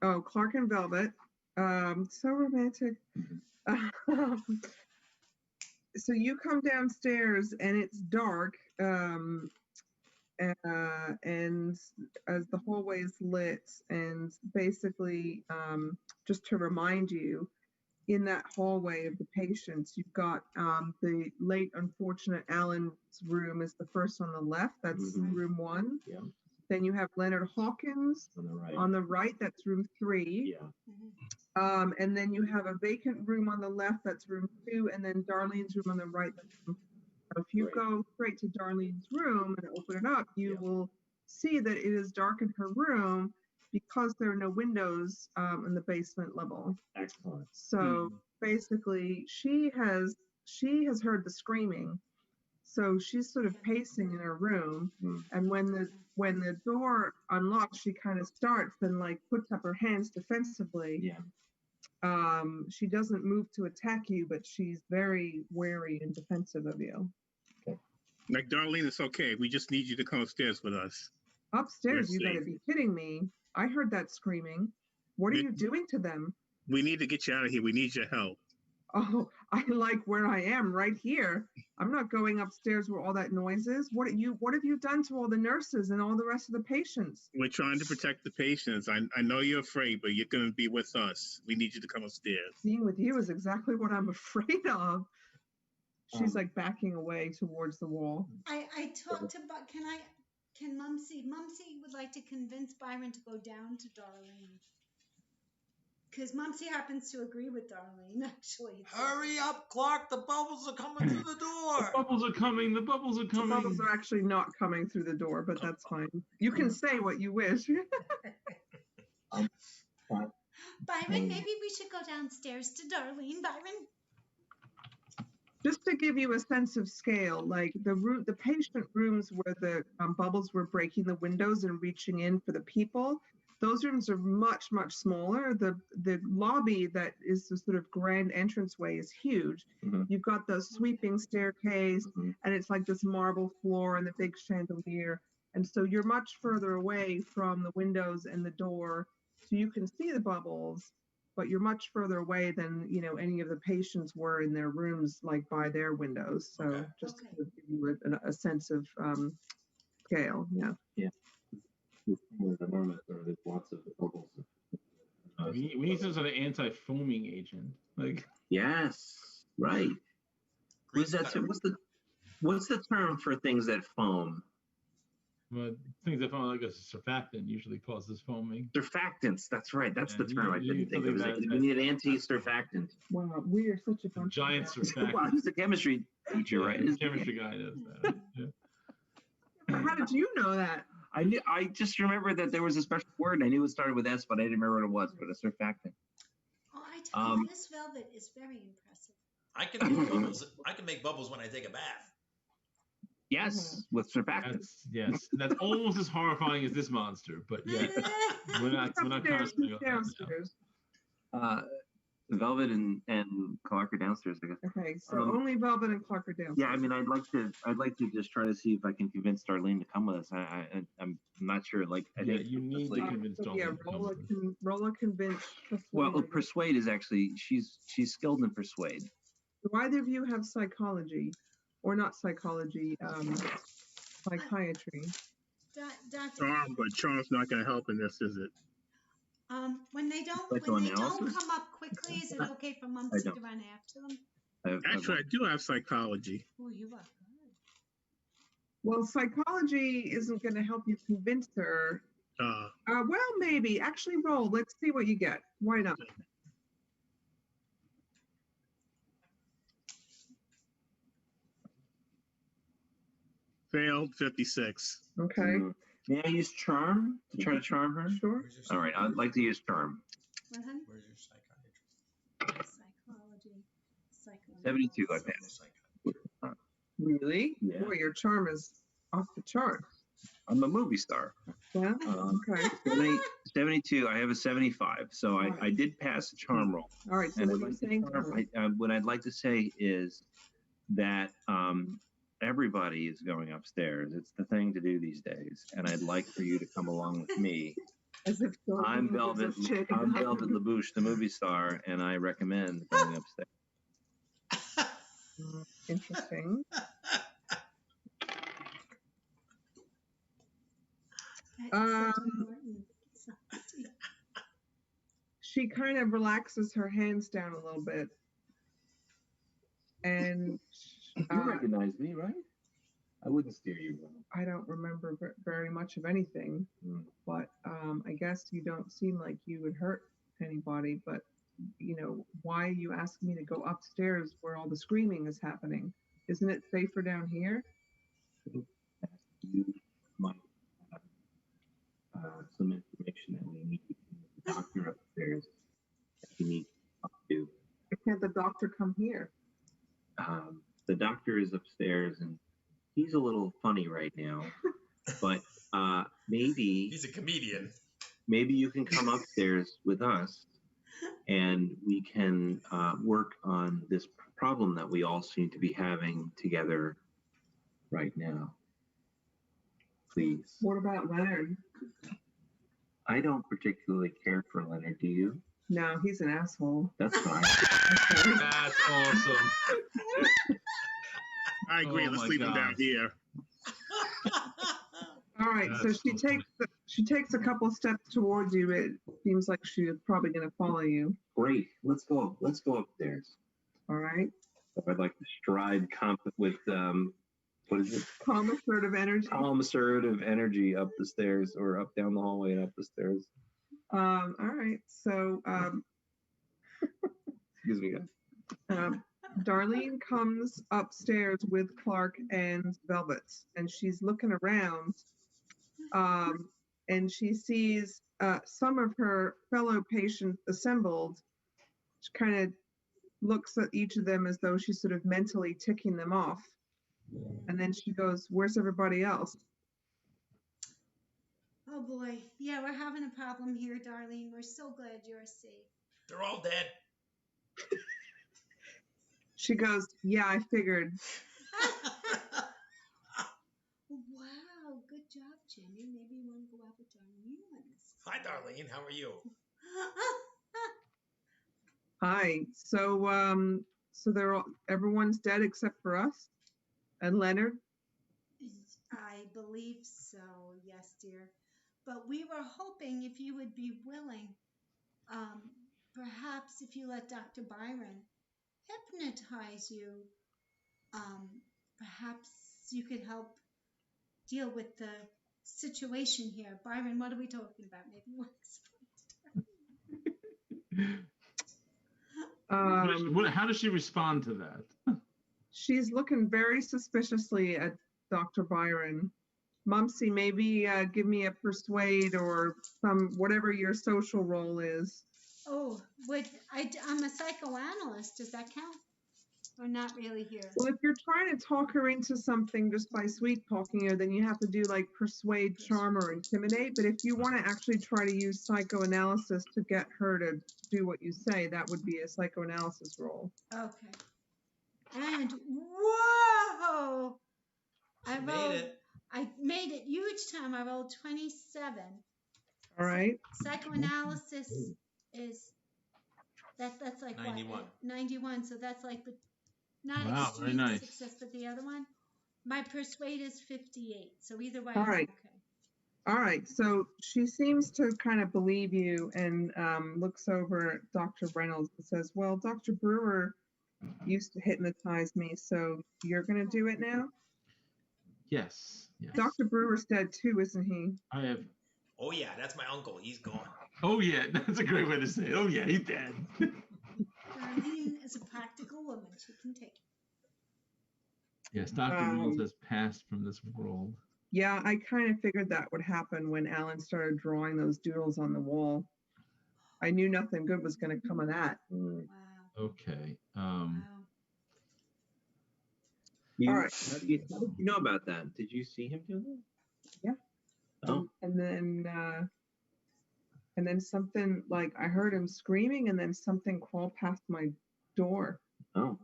oh, Clark and Velvet, so romantic. So you come downstairs and it's dark, and as the hallway is lit, and basically, just to remind you, in that hallway of the patients, you've got the late unfortunate Alan's room is the first on the left. That's room 1. Yeah. Then you have Leonard Hawkins on the right. That's room 3. Yeah. And then you have a vacant room on the left. That's room 2. And then Darlene's room on the right. That's room 4. If you go straight to Darlene's room and open it up, you will see that it is dark in her room because there are no windows in the basement level. Excellent. So basically, she has heard the screaming. So she's sort of pacing in her room, and when the door unlocks, she kind of starts and like puts up her hands defensively. Yeah. She doesn't move to attack you, but she's very wary and defensive of you. Okay. Like Darlene, it's okay. We just need you to come upstairs with us. Upstairs? You gotta be kidding me! I heard that screaming. What are you doing to them? We need to get you out of here. We need your help. Oh, I like where I am right here. I'm not going upstairs where all that noise is. What have you done to all the nurses and all the rest of the patients? We're trying to protect the patients. I know you're afraid, but you're going to be with us. We need you to come upstairs. Being with you is exactly what I'm afraid of. She's like backing away towards the wall. I talked to, but can Mumsy would like to convince Byron to go down to Darlene. Because Mumsy happens to agree with Darlene, actually. Hurry up, Clark. The bubbles are coming through the door. The bubbles are coming. The bubbles are coming. The bubbles are actually not coming through the door, but that's fine. You can say what you wish. Byron, maybe we should go downstairs to Darlene. Byron? Just to give you a sense of scale, like the patient rooms where the bubbles were breaking the windows and reaching in for the people, those rooms are much, much smaller. The lobby that is the sort of grand entranceway is huge. You've got the sweeping staircase, and it's like this marble floor and the big chandelier. And so you're much further away from the windows and the door, so you can see the bubbles, but you're much further away than any of the patients were in their rooms, like by their windows. So just to give you a sense of scale. Yeah. There's enormous. There's lots of bubbles. We need some sort of anti-foaming agent. Like yes, right. What's the term for things that foam? Well, things that foam, like a surfactant, usually causes foaming. Surfactants. That's right. That's the term I didn't think of. We need an anti-surfactant. Wow, we are such a bunch giant surfactant. Well, he's a chemistry teacher, right? He's a chemistry guy knows that. Yeah. How did you know that? I just remember that there was a special word, and I knew it started with S, but I didn't remember what it was. But a surfactant. Oh, I tell you, this velvet is very impressive. I can make bubbles. I can make bubbles when I take a bath. Yes, with surfactants. That's almost as horrifying as this monster, but yeah, we're not constantly Velvet and Clark are downstairs, I guess. Okay, so only Velvet and Clark are downstairs. Yeah, I mean, I'd like to just try to see if I can convince Darlene to come with us. I'm not sure. Like, I think you need to convince Darlene. Yeah, roll a convince. Well, persuade is actually she's skilled in persuade. Do either of you have psychology, or not psychology, psychiatry? Charm, but charm's not going to help in this, is it? When they don't come up quickly, is it okay for Mumsy to run after them? Actually, I do have psychology. Oh, you are good. Well, psychology isn't going to help you convince her. Well, maybe. Actually, roll. Let's see what you get. Why not? Failed 56. Okay. May I use charm to try to charm her? Sure. All right, I'd like to use charm. Where's your psychiatry? Psychology. 72, I passed. Really? Yeah. Boy, your charm is off the chart. I'm a movie star. Yeah. Okay. 72. I have a 75. So I did pass the charm roll. All right. So what are you saying? What I'd like to say is that everybody is going upstairs. It's the thing to do these days, and I'd like for you to come along with me. As if I'm Velvet LaBouche, the movie star, and I recommend going upstairs. Interesting. She kind of relaxes her hands down a little bit, and you recognize me, right? I wouldn't steer you wrong. I don't remember very much of anything, but I guess you don't seem like you would hurt anybody. But why are you asking me to go upstairs where all the screaming is happening? Isn't it safer down here? You might have some information that we need. The doctor upstairs that you need to talk to. Why can't the doctor come here? The doctor is upstairs, and he's a little funny right now. But maybe he's a comedian. Maybe you can come upstairs with us, and we can work on this problem that we all seem to be having together right now. Please. What about Leonard? I don't particularly care for Leonard. Do you? No, he's an asshole. That's fine. That's awesome. I agree. Let's leave him down here. All right. So she takes a couple steps towards you. It seems like she's probably going to follow you. Great. Let's go upstairs. All right. So I'd like to stride with what is it? Calm assertive energy. Calm assertive energy up the stairs, or up down the hallway and up the stairs. All right. So excuse me, guys. Darlene comes upstairs with Clark and Velvet, and she's looking around, and she sees some of her fellow patients assembled. She kind of looks at each of them as though she's sort of mentally ticking them off. And then she goes, "Where's everybody else?" Oh boy. Yeah, we're having a problem here, Darlene. We're so glad you're safe. They're all dead. She goes, "Yeah, I figured." Wow, good job, Jimmy. Maybe you want to go out with Darlene. Hi, Darlene. How are you? Hi. So everyone's dead except for us and Leonard. I believe so. Yes, dear. But we were hoping if you would be willing, perhaps if you let Dr. Byron hypnotize you, perhaps you could help deal with the situation here. Byron, what are we talking about? Maybe you want to explain. How does she respond to that? She's looking very suspiciously at Dr. Byron. Mumsy, maybe give me a persuade or whatever your social role is. Oh, I'm a psychoanalyst. Does that count? Or not really here? Well, if you're trying to talk her into something just by sweet talking her, then you have to do like persuade, charm, or intimidate. But if you want to actually try to use psychoanalysis to get her to do what you say, that would be a psychoanalysis role. Okay. And whoa! I made it huge time. I rolled 27. All right. Psychoanalysis is that's like 91. What? 91. So that's like the not wow, extreme very nice. success, but the other one. My persuade is 58. So either way, all right. Okay. All right. So she seems to kind of believe you and looks over at Dr. Reynolds and says, "Well, Dr. Brewer used to hypnotize me, so you're going to do it now?" Yes. Dr. Brewer's dead too, isn't he? I have. Oh yeah, that's my uncle. He's gone. Oh yeah, that's a great way to say it. Oh yeah, he's dead. Darlene is a practical woman. She can take it. Yes, Dr. Reynolds has passed from this world. Yeah, I kind of figured that would happen when Alan started drawing those doodles on the wall. I knew nothing good was going to come of that. Wow. Okay. Wow. All right. How did you know about that? Did you see him do that? Yeah. Oh. And then something, like, I heard him screaming, and then something crawled past my door. Oh.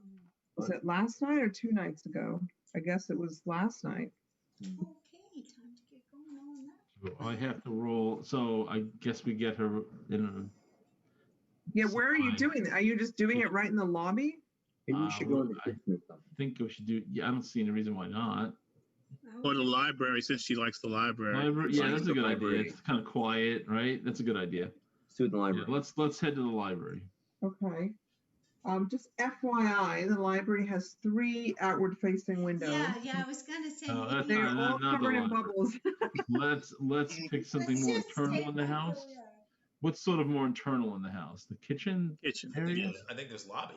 Was it last night or 2 nights ago? I guess it was last night. Okay, time to get going on that. So I have to roll. So I guess we get her in a. Yeah, where are you doing it? Are you just doing it right in the lobby? Maybe we should go in the kitchen or something. I think we should do. Yeah, I don't see any reason why not. Or the library, since she likes the library. Yeah, that's a good idea. It's kind of quiet, right? That's a good idea. Let's do it in the library. Yeah, let's head to the library. Okay. Just FYI, the library has 3 outward-facing windows. Yeah, I was gonna say. They're all covered in bubbles. let's pick something more internal in the house. What's sort of more internal in the house? The kitchen area? I think there's lobby.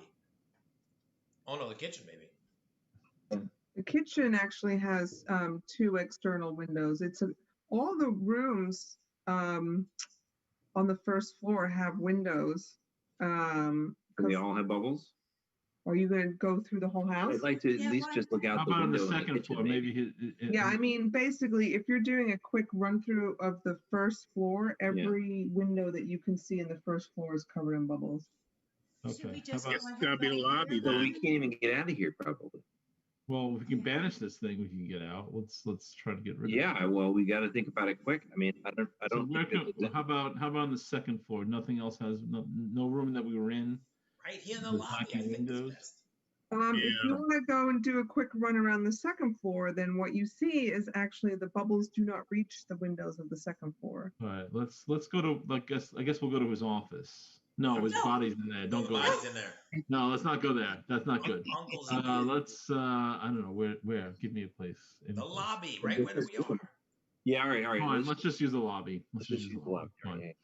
Oh no, the kitchen maybe. The kitchen actually has 2 external windows. All the rooms on the first floor have windows. They all have bubbles? Are you going to go through the whole house? I'd like to at least just look out the window. How about on the second floor? Maybe. Yeah, I mean, basically, if you're doing a quick run through of the first floor, every window that you can see in the first floor is covered in bubbles. Okay. It's gotta be the lobby. Well, we can't even get out of here, probably. Well, if we can banish this thing, we can get out. Let's try to get rid of it. Yeah, well, we got to think about it quick. I mean, I don't. How about on the second floor? Nothing else has no room that we were in. Right here in the lobby, I think windows. If you want to go and do a quick run around the second floor, then what you see is actually the bubbles do not reach the windows of the second floor. All right, let's go to I guess we'll go to his office. No, his body's in there. Don't go there. Body's in there. No, let's not go there. That's not good. Uncle's in there. Let's I don't know where. Give me a place. The lobby, right where we are. Yeah, all right. Fine, let's just use the lobby. Let's just use the lobby. Fine.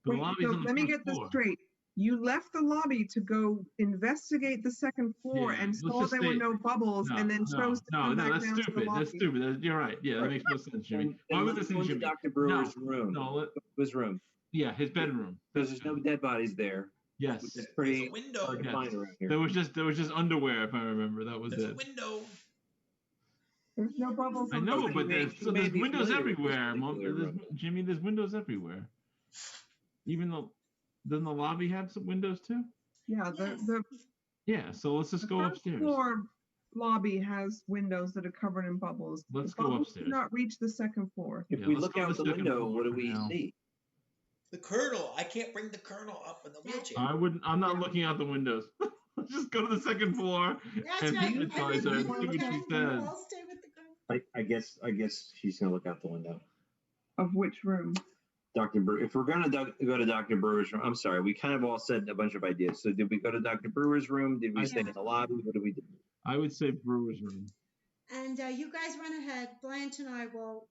The lobby's on the let me get this straight. You left the lobby to go investigate the second floor and saw there were no bubbles, and then chose to come back down to the lobby. That's stupid. You're right. Yeah, that makes no sense, Jimmy. Why would this in Jimmy? Dr. Brewer's room. No, his room. Yeah, his bedroom. Because there's no dead bodies there. Yes. Which is pretty window. hard to find around here. There was just underwear, if I remember. That was There's it. a window. There's no bubbles. I know, but there's windows everywhere. Jimmy, there's windows everywhere. Even though, doesn't the lobby have some windows too? Yeah, Yeah, so let's just go upstairs. The floor lobby has windows that are covered in bubbles. Let's go upstairs. Do upstairs. not reach the second floor. If we look out the window, what do we see? The Colonel. I can't bring the Colonel up in the wheelchair. I'm not looking out the windows. Just go to the second floor and hypnotize her and see what she says. I guess she's gonna look out the window. Of which room? Dr. Brewer. If we're gonna go to Dr. Brewer's room, I'm sorry, we kind of all said a bunch of ideas. So did we go to Dr. Brewer's room? Did we stay in the lobby? What did we do? I would say Brewer's room. And you guys run ahead. Blanche and I will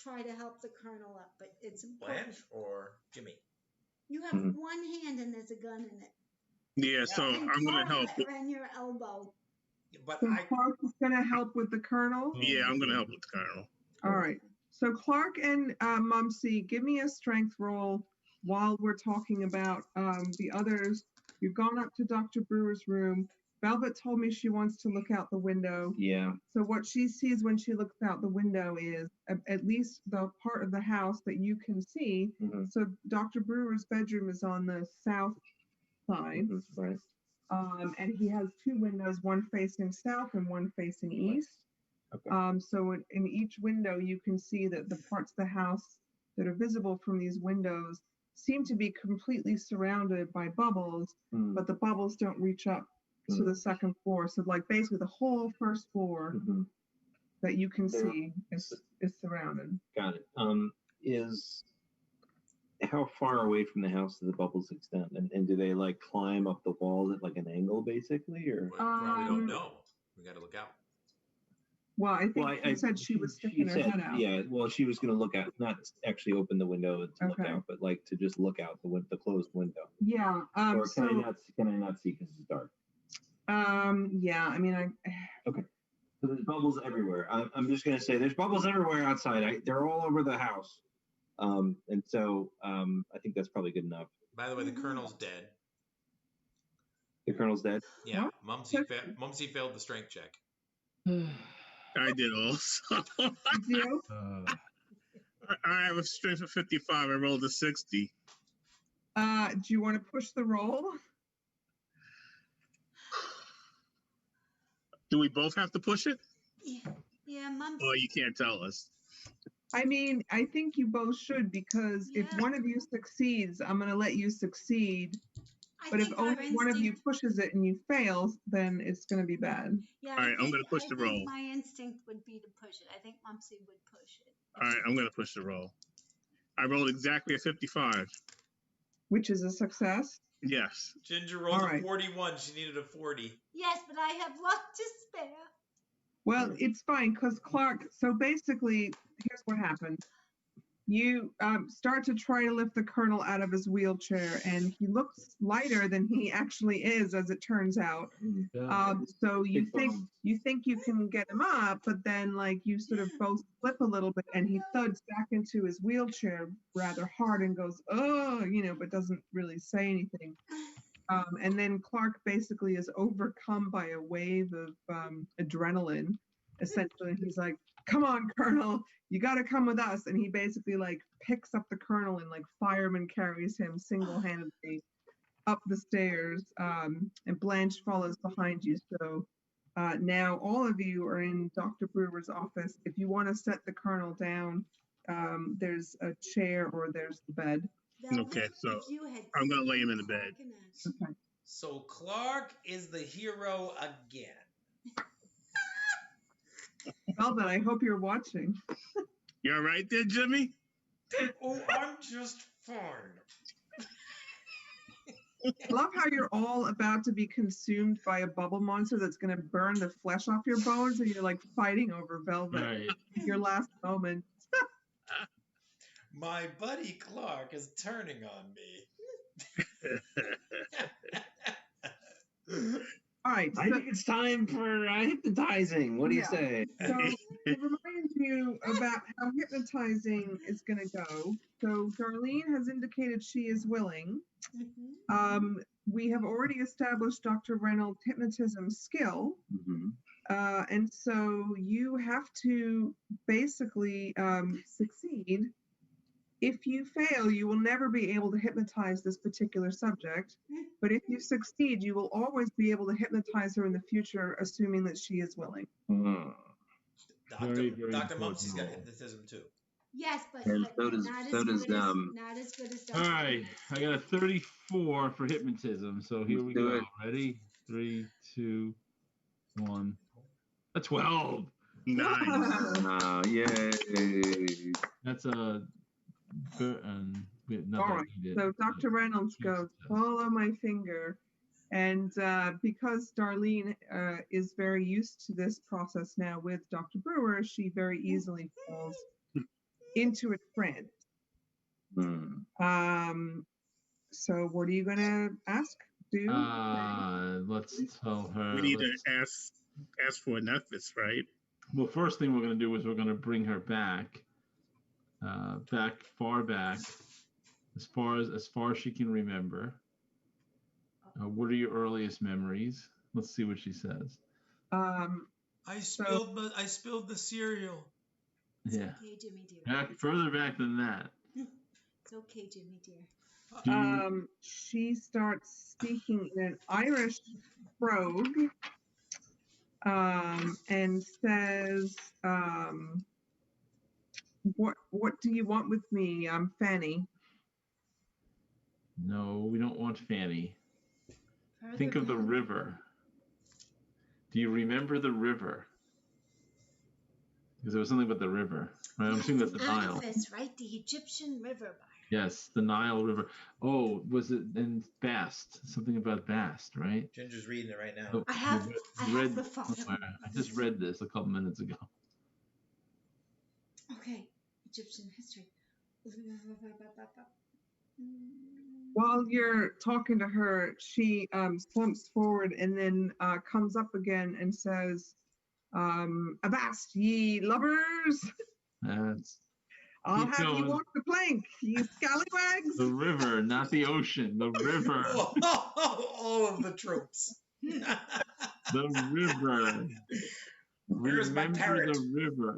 try to help the Colonel up, but it's important. Blanche or Jimmy? You have one hand and there's a gun in it. Yeah, so I'm gonna help. And your elbow. But Clark is gonna help with the Colonel. Yeah, I'm gonna help with the Colonel. All right. So Clark and Mumsy, give me a strength roll while we're talking about the others. You've gone up to Dr. Brewer's room. Velvet told me she wants to look out the window. Yeah. So what she sees when she looks out the window is at least the part of the house that you can see. Mm-hmm. So Dr. Brewer's bedroom is on the south side. Mm-hmm. Right. And he has 2 windows, one facing south and one facing east. Okay. So in each window, you can see that the parts of the house that are visible from these windows seem to be completely surrounded by bubbles, but the bubbles don't reach up to the second floor. So like basically the whole first floor that you can see is surrounded. Got it. How far away from the house do the bubbles extend? And do they like climb up the walls at like an angle basically, or? We probably don't know. We got to look out. Well, I think she said she was sticking her head out. Yeah, well, she was going to look out, not actually open the window to look out, but like to just look out the closed window. Yeah. Or can I not see because it's dark? Yeah. I mean, Okay. So there's bubbles everywhere. I'm just going to say there's bubbles everywhere outside. They're all over the house. And so I think that's probably good enough. By the way, the Colonel's dead. The Colonel's dead? Yeah. Mumsy failed the strength check. I did also. You? I have a strength of 55. I rolled a 60. Do you want to push the roll? Do we both have to push it? Yeah, Mom. Or you can't tell us? I mean, I think you both should, because if one of you succeeds, I'm going to let you succeed. But if only one of you pushes it and you fail, then it's going to be bad. Yeah, all right, I'm going to push the roll. My instinct would be to push it. I think Mumsy would push it. All right, I'm going to push the roll. I rolled exactly a 55. Which is a success? Yes. Ginger rolled a 41. She needed a 40. Yes, but I have luck to spare. Well, it's fine, because Clark, so basically, here's what happens. You start to try to lift the Colonel out of his wheelchair, and he looks lighter than he actually is, as it turns out. So you think you can get him up, but then you sort of both flip a little bit, and he thuds back into his wheelchair rather hard and goes, oh, but doesn't really say anything. And then Clark basically is overcome by a wave of adrenaline, essentially. He's like, come on, Colonel, you got to come with us. And he basically picks up the Colonel and fireman carries him single-handedly up the stairs. And Blanche follows behind you. So now all of you are in Dr. Brewer's office. If you want to set the Colonel down, there's a chair or there's the bed. Okay, so I'm going to lay him in the bed. Okay. So Clark is the hero again. Velvet, I hope you're watching. You all right there, Jimmy? Oh, I'm just fine. I love how you're all about to be consumed by a bubble monster that's going to burn the flesh off your bones, and you're fighting over Velvet. Right. Your last moment. My buddy Clark is turning on me. All right. I think it's time for hypnotizing. What do you say? So to remind you about how hypnotizing is going to go. So Darlene has indicated she is willing. We have already established Dr. Reynolds' hypnotism skill. And so you have to basically succeed. If you fail, you will never be able to hypnotize this particular subject. But if you succeed, you will always be able to hypnotize her in the future, assuming that she is willing. Dr. Mumsy's got hypnotism too. Yes, but not as good as Dr. All right, I got a 34 for hypnotism. So here we go. Ready? 3, 2, 1. A 12. Nice. Yay. That's a. All right. So Dr. Reynolds goes, follow my finger. And because Darlene is very used to this process now with Dr. Brewer, she very easily falls into a trance. So what are you going to ask? Let's tell her. We need to ask for an Ephes, right? Well, first thing we're going to do is we're going to bring her back. Far back, as far as she can remember. What are your earliest memories? Let's see what she says. I spilled the cereal. It's yeah. okay, Jimmy dear. Further back than that. It's okay, Jimmy dear. She starts speaking in an Irish brogue, and says, What do you want with me? I'm Fanny. No, we don't want Fanny. Think of the river. Do you remember the river? Because there was something about the river. Right? I'm assuming that's the Nile. Right? The Egyptian river. Yes, the Nile River. Oh, was it in Bast? Something about Bast, right? Ginger's reading it right now. Oh, I have the phone. I just read this a couple minutes ago. Okay, Egyptian history. While you're talking to her, she slumps forward and then comes up again and says, Avast, ye lubbers! I'll have you walk the plank, ye scallywags! The river, not the ocean. The river. All of the tropes. The river. Where's my Remember parrot? the river.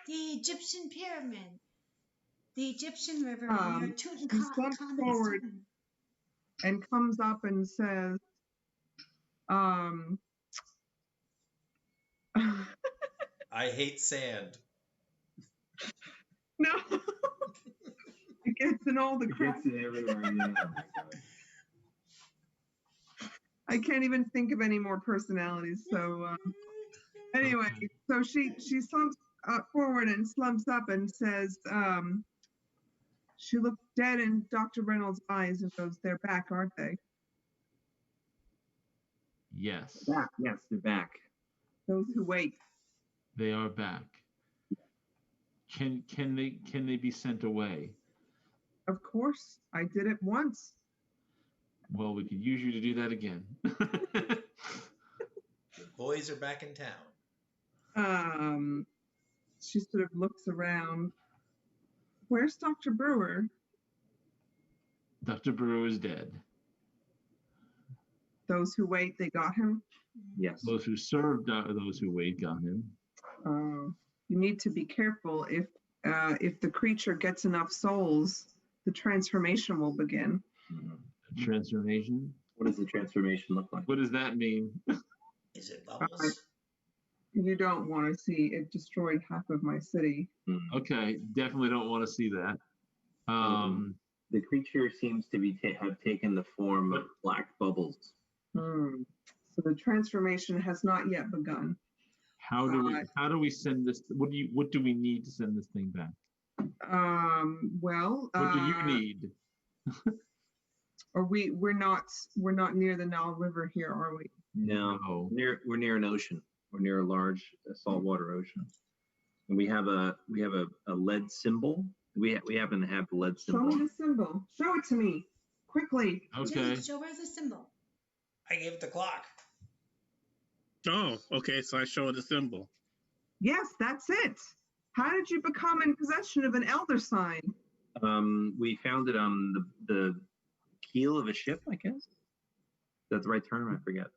The Egyptian pyramid. The Egyptian river near She steps forward and comes up and says, I hate sand. no. It gets in all the cracks. It gets everywhere. Yeah. I can't even think of any more personalities. So anyway, so she slumps forward and slumps up and says, she looked dead in Dr. Reynolds' eyes and goes, "They're back, aren't they?" Yes. Back. Yes, they're back. Those who wait. They are back. Can they be sent away? Of course, I did it once. Well, we could use you to do that again. The boys are back in town. She sort of looks around. Where's Dr. Brewer? Dr. Brewer is dead. Those who wait, they got him? Yes. Those who served those who wait got him. You need to be careful. If the creature gets enough souls, the transformation will begin. Transformation? What does the transformation look like? What does that mean? Is it bubbles? You don't want to see it destroyed half of my city. Okay, definitely don't want to see that. The creature seems to be have taken the form of black bubbles. So the transformation has not yet begun. How do we send this? What do we need to send this thing back? Well, what do you need? Or we're not near the Nile River here, are we? No. We're near an ocean. We're near a large saltwater ocean, and we have a lead symbol. We happen to have the lead symbol. Show me the symbol. Show it to me quickly. Okay. Show her the symbol. I gave it the clock. Oh, okay. So I show her the symbol. Yes, that's it. How did you become in possession of an elder sign? We found it on the keel of a ship, I guess. Is that the right term? I forget.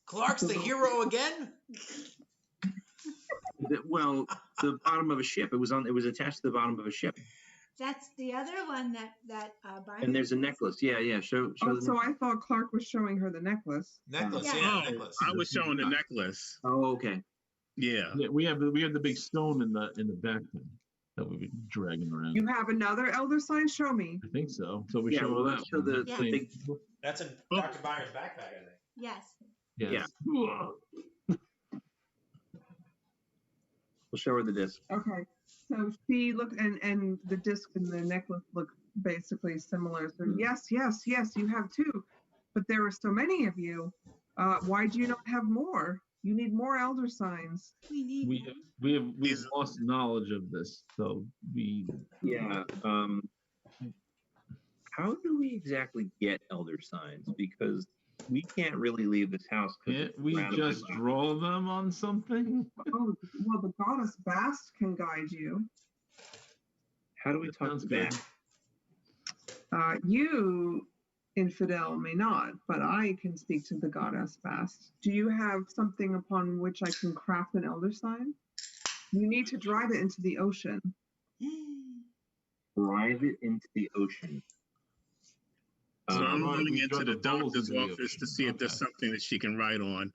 Clark's the hero again? Well, the bottom of a ship. It was attached to the bottom of a ship. That's the other one that Brian. And there's a necklace. Yeah. Show so I thought Clark was showing her the necklace. Necklace, necklace. I was showing the necklace. Oh, okay. Yeah. We have the big stone in the back thing that we've been dragging around. You have another elder sign? Show me. I think so. So we show that. Show the big. That's in Dr. Byron's backpack, I think. Yes. Yes. Yeah. We'll show her the disc. Okay. So she looked, and the disc and the necklace look basically similar. So yes, you have two, but there are so many of you. Why do you not have more? You need more elder signs. We've lost knowledge of this, so we. Yeah. How do we exactly get elder signs? Because we can't really leave this house. Can't we just draw them on something? Oh, well, the goddess Bast can guide you. How do we talk to Bast? You, infidel, may not, but I can speak to the goddess Bast. Do you have something upon which I can craft an elder sign? You need to drive it into the ocean. Drive it into the ocean. So I'm running into the doctor's office to see if there's something that she can write on.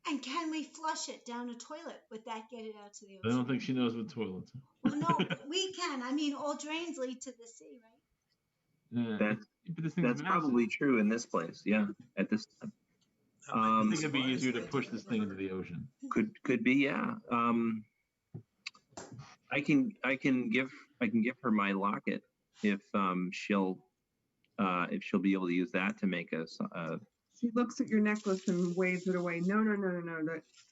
And can we flush it down a toilet? Would that get it out to the ocean? I don't think she knows what toilets are. Well, no, we can. I mean, all drains lead to the sea, right? That's probably true in this place. Yeah, at this time. I think it'd be easier to push this thing into the ocean. Could be, yeah. I can give her my locket if she'll be able to use that to make us. She looks at your necklace and waves it away. No.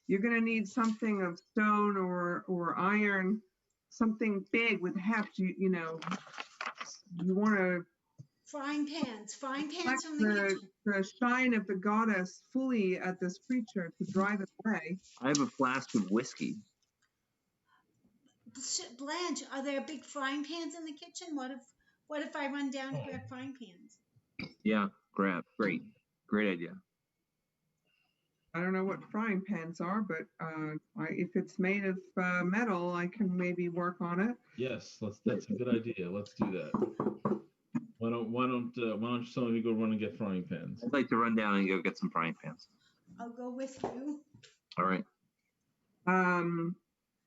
You're going to need something of stone or iron, something big with heft. You want to. Frying pans from the kitchen. The shine of the goddess fully at this creature to drive it away. I have a flask of whiskey. Blanche, are there big frying pans in the kitchen? What if I run down and grab frying pans? Yeah, great idea. I don't know what frying pans are, but if it's made of metal, I can maybe work on it. Yes, that's a good idea. Let's do that. Why don't some of you go run and get frying pans? I'd like to run down and go get some frying pans. I'll go with you. All right.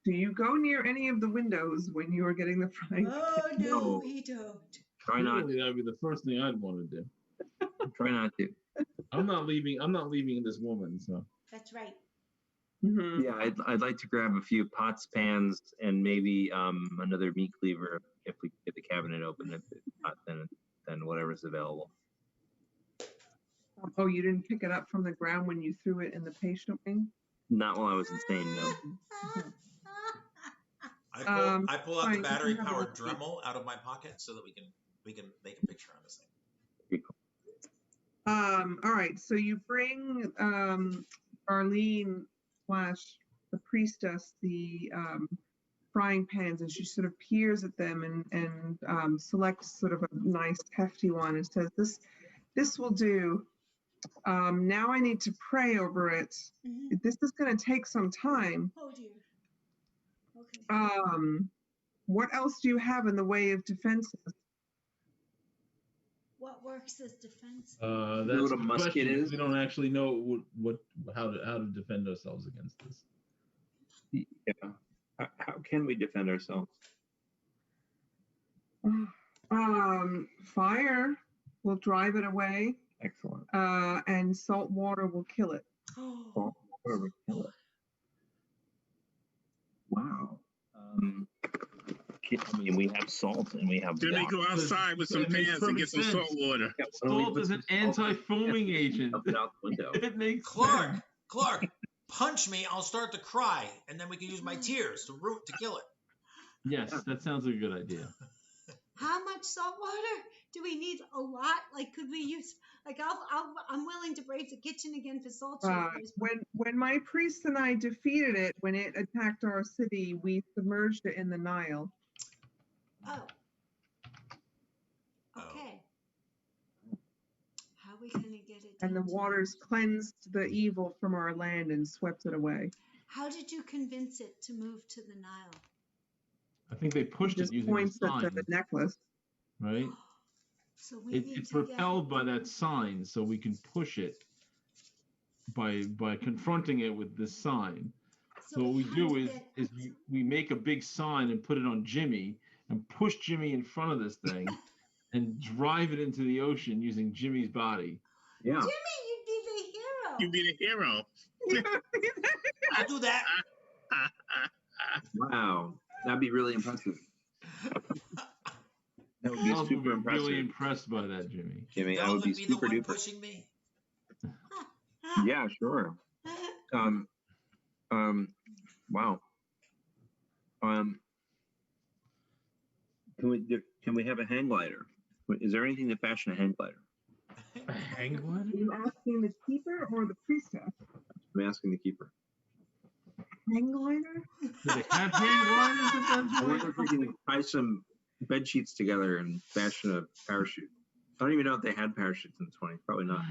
Do you go near any of the windows when you are getting the frying pan? Oh, no, we don't. Try not. Really, that'd be the first thing I'd want to do. Try not to. I'm not leaving this woman. So. That's right. Mm-hmm. Yeah, I'd like to grab a few pots, pans, and maybe another meat cleaver if we get the cabinet open. If it's not, then whatever's available. Oh, you didn't pick it up from the ground when you threw it in the patient wing? Not while I was insane, no. I pull out the battery-powered Dremel out of my pocket so that we can make a picture on this thing. All right, so you bring Arlene / the priestess the frying pans, and she sort of peers at them and selects sort of a nice hefty one and says, "This will do. Now I need to pray over it. Mm-hmm. This is going to take some time." Oh dear. Okay. What else do you have in the way of defenses? What works as defense? That's what a musket is? We don't actually know how to defend ourselves against this. Yeah. How can we defend ourselves? Fire will drive it away. Excellent. And salt water will kill it. Salt water will kill it. Wow. I mean, we have salt and we have Then water. we go outside with some pans and get some salt water. Yeah, Salt is an anti-foaming agent. Up and out the window. It makes Clark, punch me. I'll start to cry, and then we can use my tears to kill it. Yes, that sounds like a good idea. How much salt water do we need? A lot. Like, could we use? Like, I'm willing to brave the kitchen again for salt shakers. When my priest and I defeated it, when it attacked our city, we submerged it in the Nile. Oh. Okay. How are we gonna get it? And the waters cleansed the evil from our land and swept it away. How did you convince it to move to the Nile? I think they pushed it using points the sign, at the necklace. right? So It's repelled by that sign, so we can push it by confronting it with this sign. So what we do is we make a big sign and put it on Jimmy and push Jimmy in front of this thing and drive it into the ocean using Jimmy's body. Yeah. Jimmy, you'd be the hero. You'd be the hero. I'll do that. Wow. That'd be really impressive. That would be I'll super be impressive. really impressed by that, Jimmy. Jimmy, I Don't would be let me the super one duper. pushing me. Yeah, sure. Wow. Can we have a hang glider? Is there anything to fashion a hang glider? A hang Are glider? you asking the keeper or the priestess? I'm asking the keeper. Hang glider? Do they have hang gliders at that I wonder point? if we can tie some bed sheets together and fashion a parachute. I don't even know if they had parachutes in the 20s. Probably not.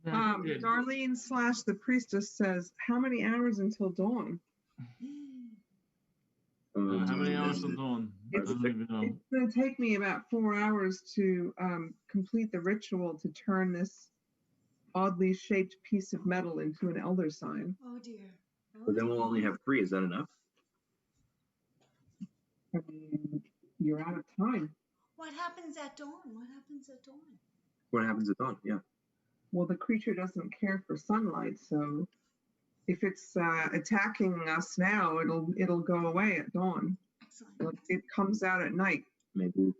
Darlene / the priestess says, "How many hours until dawn?" How many hours till dawn? I It's- don't even know. It's going to take me about 4 hours to complete the ritual to turn this oddly shaped piece of metal into an elder sign. Oh dear. But then we'll only have 3. Is that enough? I mean, you're out of time. What happens at dawn? What happens at dawn? What happens at dawn? Yeah. Well, the creature doesn't care for sunlight, so if it's attacking us now, it'll go away at dawn. Excellent. It comes out at night. Maybe.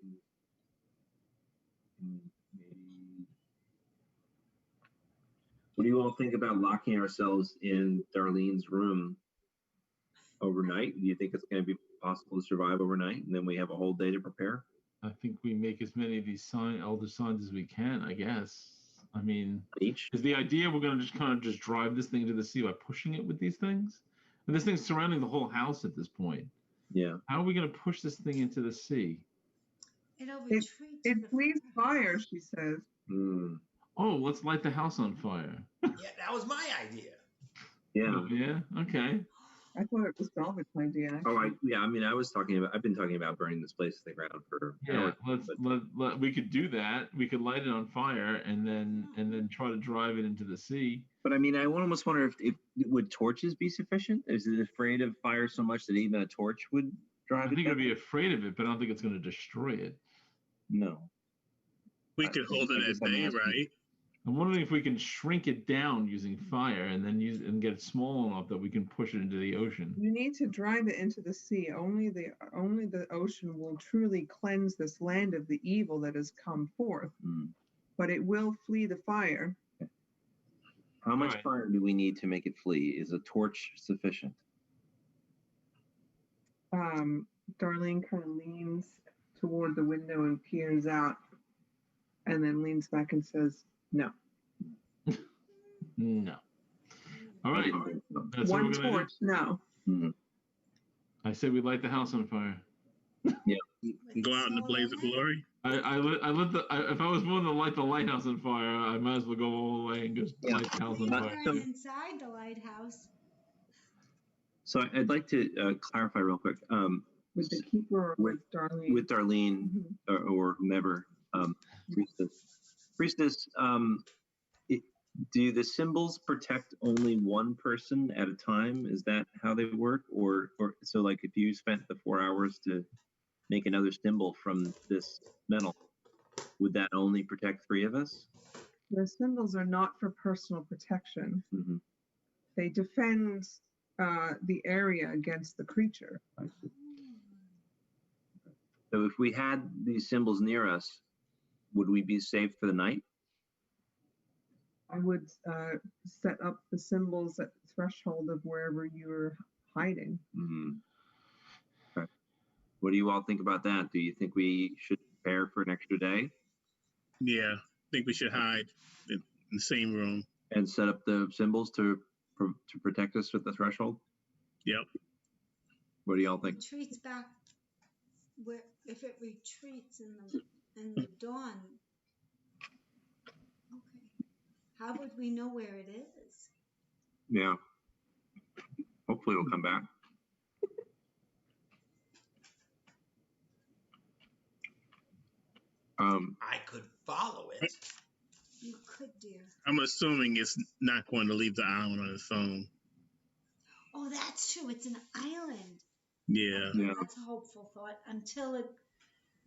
What do you all think about locking ourselves in Darlene's room overnight? Do you think it's going to be possible to survive overnight, and then we have a whole day to prepare? I think we make as many of these elder signs as we can, I guess. I mean, Each? is the idea we're going to just kind of just drive this thing into the sea by pushing it with these things? And this thing's surrounding the whole house at this point. Yeah. How are we going to push this thing into the sea? It'll retreat. It breathes fire, she says. Mm. Oh, let's light the house on fire. Yeah, that was my idea. Yeah. Oh, yeah. Okay. I thought it was Velvet's idea. Oh, I mean, I've been talking about burning this place to the ground for Yeah. hours. We could do that. We could light it on fire and then try to drive it into the sea. But I mean, I almost wonder if would torches be sufficient? Is it afraid of fire so much that even a torch would drive it? I think down? it'd be afraid of it, but I don't think it's going to destroy it. No. We could hold it at bay, right? I'm wondering if we can shrink it down using fire and then get it small enough that we can push it into the ocean. You need to drive it into the sea. Only the ocean will truly cleanse this land of the evil that has come forth. But it will flee the fire. How much fire do we need to make it flee? Is a torch sufficient? Darlene kind of leans toward the window and peers out, and then leans back and says, "No." No. All right. That's one torch. No. I say we light the house on fire. Yeah. Go out in the blaze of glory. If I was willing to light the lighthouse on fire, I might as well go all the way and just light the house on fire. Inside the lighthouse. So I'd like to clarify real quick. With the keeper or with Darlene? With Darlene or whomever. Priestess, do the symbols protect only one person at a time? Is that how they work? Or so like if you spent the 4 hours to make another symbol from this metal, would that only protect 3 of us? The symbols are not for personal protection. They defend the area against the creature. I see. So if we had these symbols near us, would we be safe for the night? I would set up the symbols at the threshold of wherever you're hiding. Okay. What do you all think about that? Do you think we should prepare for an extra day? Yeah, I think we should hide in the same room. And set up the symbols to protect us at the threshold? Yep. What do y'all think? Retreats back where if it retreats in the dawn. Okay. How would we know where it is? Yeah. Hopefully it'll come back. I could follow it. You could, dear. I'm assuming it's not going to leave the island on its own. Oh, that's true. It's an island. Yeah. That's a hopeful thought until it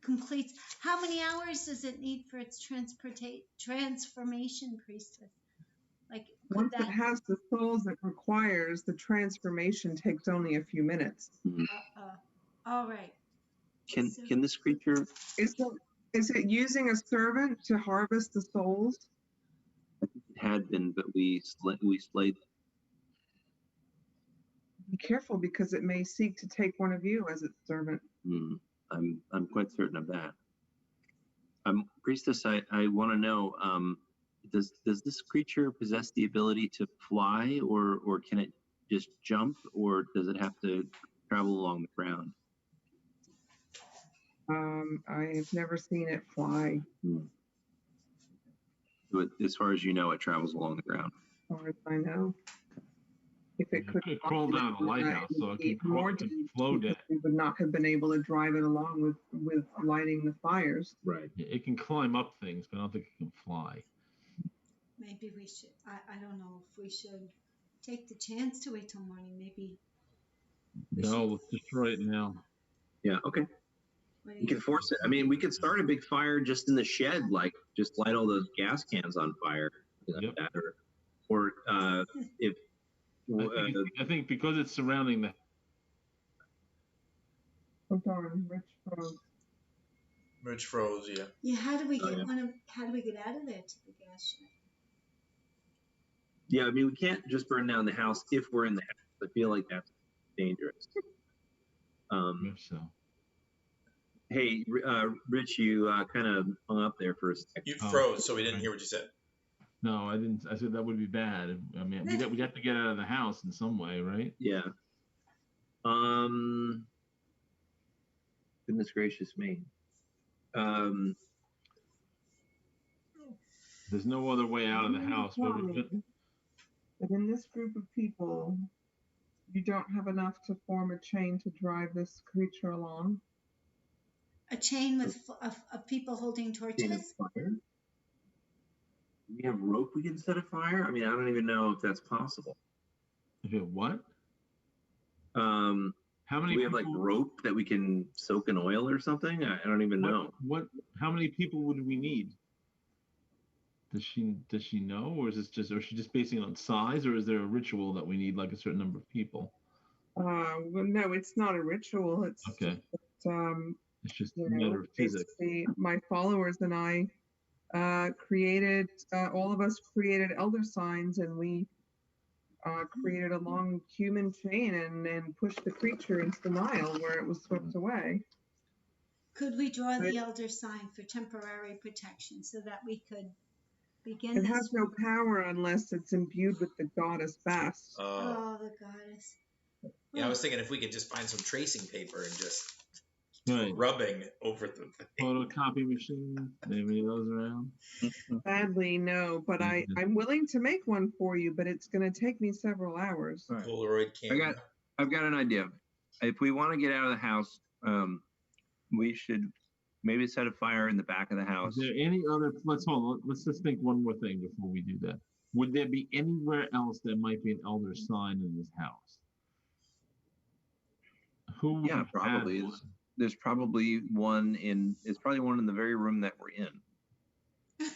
completes. How many hours does it need for its transformation, priestess? Like once it has the souls it requires, the transformation takes only a few minutes. All right. Can this creature? Is it using a servant to harvest the souls? It had been, but we slayed. Be careful because it may seek to take one of you as its servant. I'm quite certain of that. Priestess, I want to know, does this creature possess the ability to fly, or can it just jump, or does it have to travel along the ground? I have never seen it fly. But as far as you know, it travels along the ground. As far as I know. If it could crawl down the lighthouse, so it can float it. We would not have been able to drive it along with lighting the fires. Right. It can climb up things, but I don't think it can fly. Maybe we should. I don't know if we should take the chance to wait till morning. Maybe. No, let's destroy it now. Yeah. Okay. We can force it. I mean, we could start a big fire just in the shed, like just light all those gas cans on fire, like that, or if. I think because it's surrounding the. Oh darn, Rich froze. Rich froze, yeah. Yeah, how do we get how do we get out of there to the gas shed? Yeah, I mean, we can't just burn down the house if we're in the house. I feel like that's dangerous. So. Hey, Rich, you kind of hung up there for a second. You froze, so we didn't hear what you said. No, I didn't. I said that would be bad. I mean, we have to get out of the house in some way, right? Yeah. Goodness gracious me. There's no other way out of the house. But in this group of people, you don't have enough to form a chain to drive this creature along. A chain with of people holding torches. Fire. We have rope we can set afire. I mean, I don't even know if that's possible. Okay, what? How many? We have like rope that we can soak in oil or something. I don't even know. What? How many people would we need? Does she know, or is this just, or is she just basing it on size, or is there a ritual that we need like a certain number of people? Well, no, it's not a ritual. It's okay. It's just a matter of physics. My followers and I created. All of us created elder signs, and we created a long human chain and pushed the creature into the Nile where it was swept away. Could we draw the elder sign for temporary protection so that we could begin? It has no power unless it's imbued with the goddess Bast. Oh, the goddess. Yeah, I was thinking if we could just find some tracing paper and just right. rubbing over the thing. Photocopy machine, maybe those around. Sadly, no, but I'm willing to make one for you, but it's going to take me several hours. Right. Polaroid camera. I've got an idea. If we want to get out of the house, we should maybe set a fire in the back of the house. Is there any other? Let's just think one more thing before we do that. Would there be anywhere else that might be an elder sign in this house? Who? Yeah, probably. There's probably one in. It's probably one in the very room that we're in.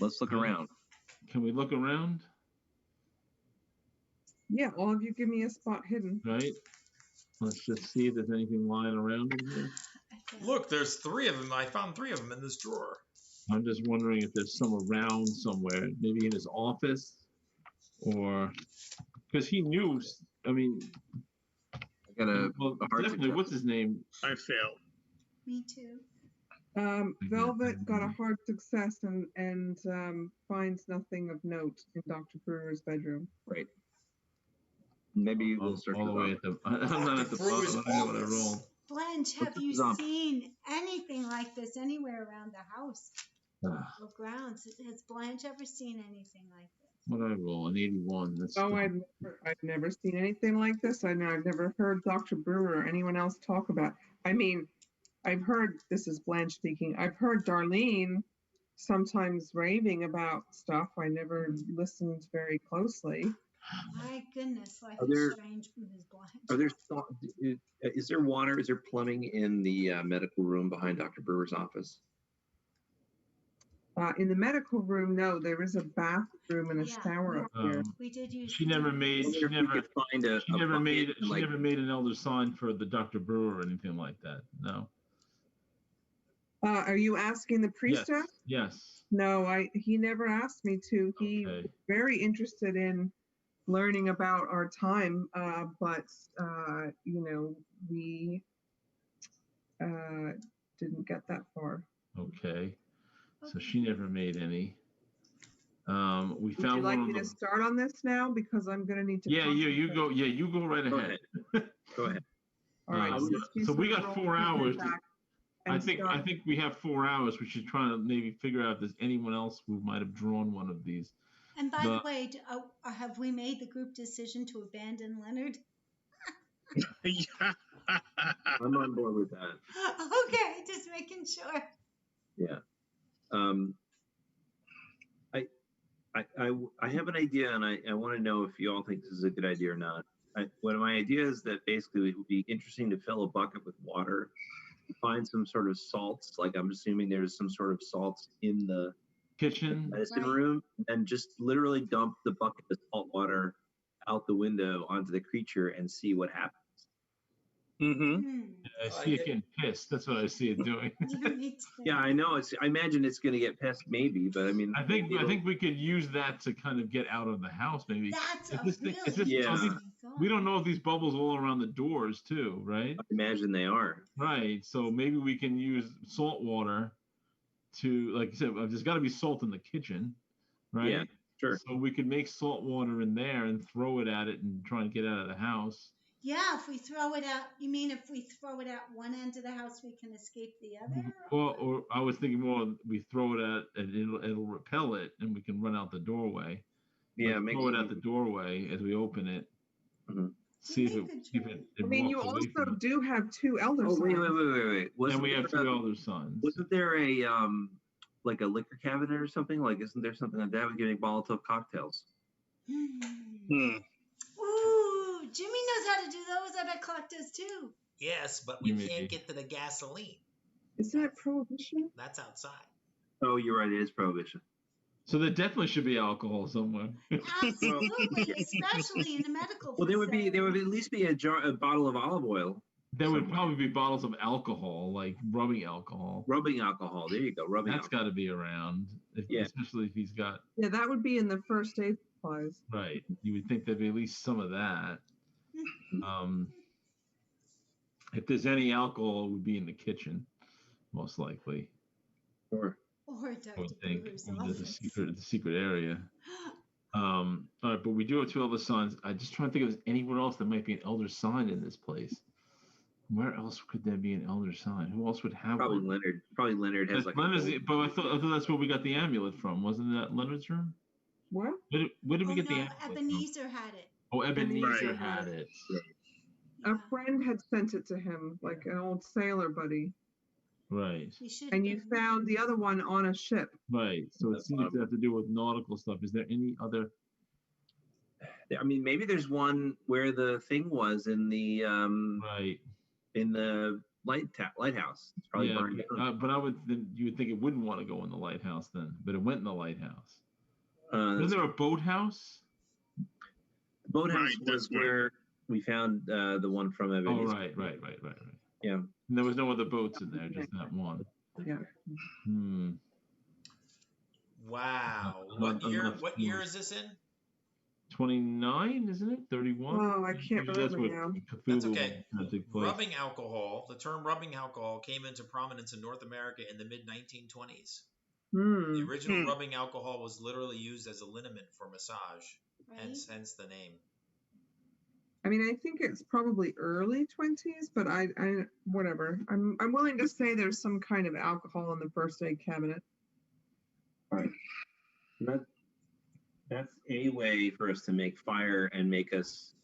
Let's look around. Can we look around? Yeah, all of you give me a spot hidden. Right. Let's just see if there's anything lying around in here. Look, there's 3 of them. I found 3 of them in this drawer. I'm just wondering if there's some around somewhere, maybe in his office, or because he knew. I mean, I got a hard definitely. What's his name? I failed. Me too. Velvet got a hard success and finds nothing of note in Dr. Brewer's bedroom. Right. Maybe we'll search all the way at the. I'm not at the bottom. I know what I rolled. Blanche, have you seen anything like this anywhere around the house or grounds? Has Blanche ever seen anything like this? What did I roll? An 81. That's I've never seen anything like this. I've never heard Dr. Brewer or anyone else talk about. I mean, I've heard, this is Blanche speaking, I've heard Darlene sometimes raving about stuff. I never listened very closely. My goodness, life is strange with Ms. Blanche. Is there water? Is there plumbing in the medical room behind Dr. Brewer's office? In the medical room, no. There is a bathroom and a shower up here. We did use. She never made an elder sign for the Dr. Brewer or anything like that. No. Are you asking the priestess? Yes. No, he never asked me to. He was very interested in learning about our time, but we didn't get that far. Okay. So she never made any. We found. Would you like me to start on this now because I'm going to need to. Yeah, you go. Yeah, you go right ahead. Go ahead. All right. So we got 4 hours. I think we have 4 hours. We should try to maybe figure out if there's anyone else who might have drawn one of these. And by the way, have we made the group decision to abandon Leonard? I'm on board with that. Okay, just making sure. Yeah. I have an idea, and I want to know if you all think this is a good idea or not. One of my ideas is that basically it would be interesting to fill a bucket with water, find some sort of salts. Like I'm assuming there's some sort of salts in the kitchen medicine room, and just literally dump the bucket of salt water out the window onto the creature and see what happens. I see it getting pissed. That's what I see it doing. Yeah, I know. I imagine it's going to get pissed, maybe, but I mean, I think we could use that to kind of get out of the house, maybe. We don't know if these bubbles all around the doors too, right? I imagine they are. Right. So maybe we can use salt water to, like you said, there's got to be salt in the kitchen, right? Yeah, sure. So we could make salt water in there and throw it at it and try and get out of the house. Yeah, if we throw it out, you mean if we throw it out one end of the house, we can escape the other? Well, or I was thinking more we throw it at and it'll repel it and we can run out the doorway. Yeah, Let's throw it at the doorway as we open it. Mm-hmm. See if it I mean, you walks away also from it. do have 2 elder signs. Wait. And we have 2 elder signs. Wasn't there a like a liquor cabinet or something? Like, isn't there something like that? We can make Molotov cocktails. Hmm. Ooh, Jimmy knows how to do those. I bet Clark does too. Yes, but we can't get to the gasoline. Isn't that prohibition? That's outside. Oh, you're right. It is prohibition. So there definitely should be alcohol somewhere. Absolutely, especially in a medical. Well, there would at least be a bottle of olive oil. There would probably be bottles of alcohol, like rubbing alcohol. Rubbing alcohol. There you go. That's got to be around, especially if he's got. Yeah, that would be in the first aid supplies. Right. You would think there'd be at least some of that. If there's any alcohol, it would be in the kitchen, most likely. Sure. Or I would think there's a secret area. All right, but we do have 2 elder signs. I just trying to think if there's anywhere else that might be an elder sign in this place. Where else could there be an elder sign? Who else would have Probably one? Leonard. Probably Leonard has like. Leonard's, but I thought that's where we got the amulet from. Wasn't that Leonard's room? What? Where did we get the amulet Ebenezer had it. Oh, Ebenezer had it. A friend had sent it to him, like an old sailor buddy. Right. And you found the other one on a ship. Right. So it seems to have to do with nautical stuff. Is there any other? I mean, maybe there's one where the thing was in the right in the lighthouse. It's probably burned down. But you would think it wouldn't want to go in the lighthouse then, but it went in the lighthouse. Was there a boathouse? The boathouse was where we found the one from Ebenezer. Oh, right. Yeah. And there was no other boats in there, just that one. Yeah. Wow. What year is this in? 29, isn't it? 31? Oh, I can't remember now. That's okay. Rubbing alcohol. The term rubbing alcohol came into prominence in North America in the mid-1920s. The original rubbing alcohol was literally used as a liniment for massage, hence the name. I mean, I think it's probably early 20s, but I whatever. I'm willing to say there's some kind of alcohol in the first aid cabinet. All right. That's a way for us to make fire and make us,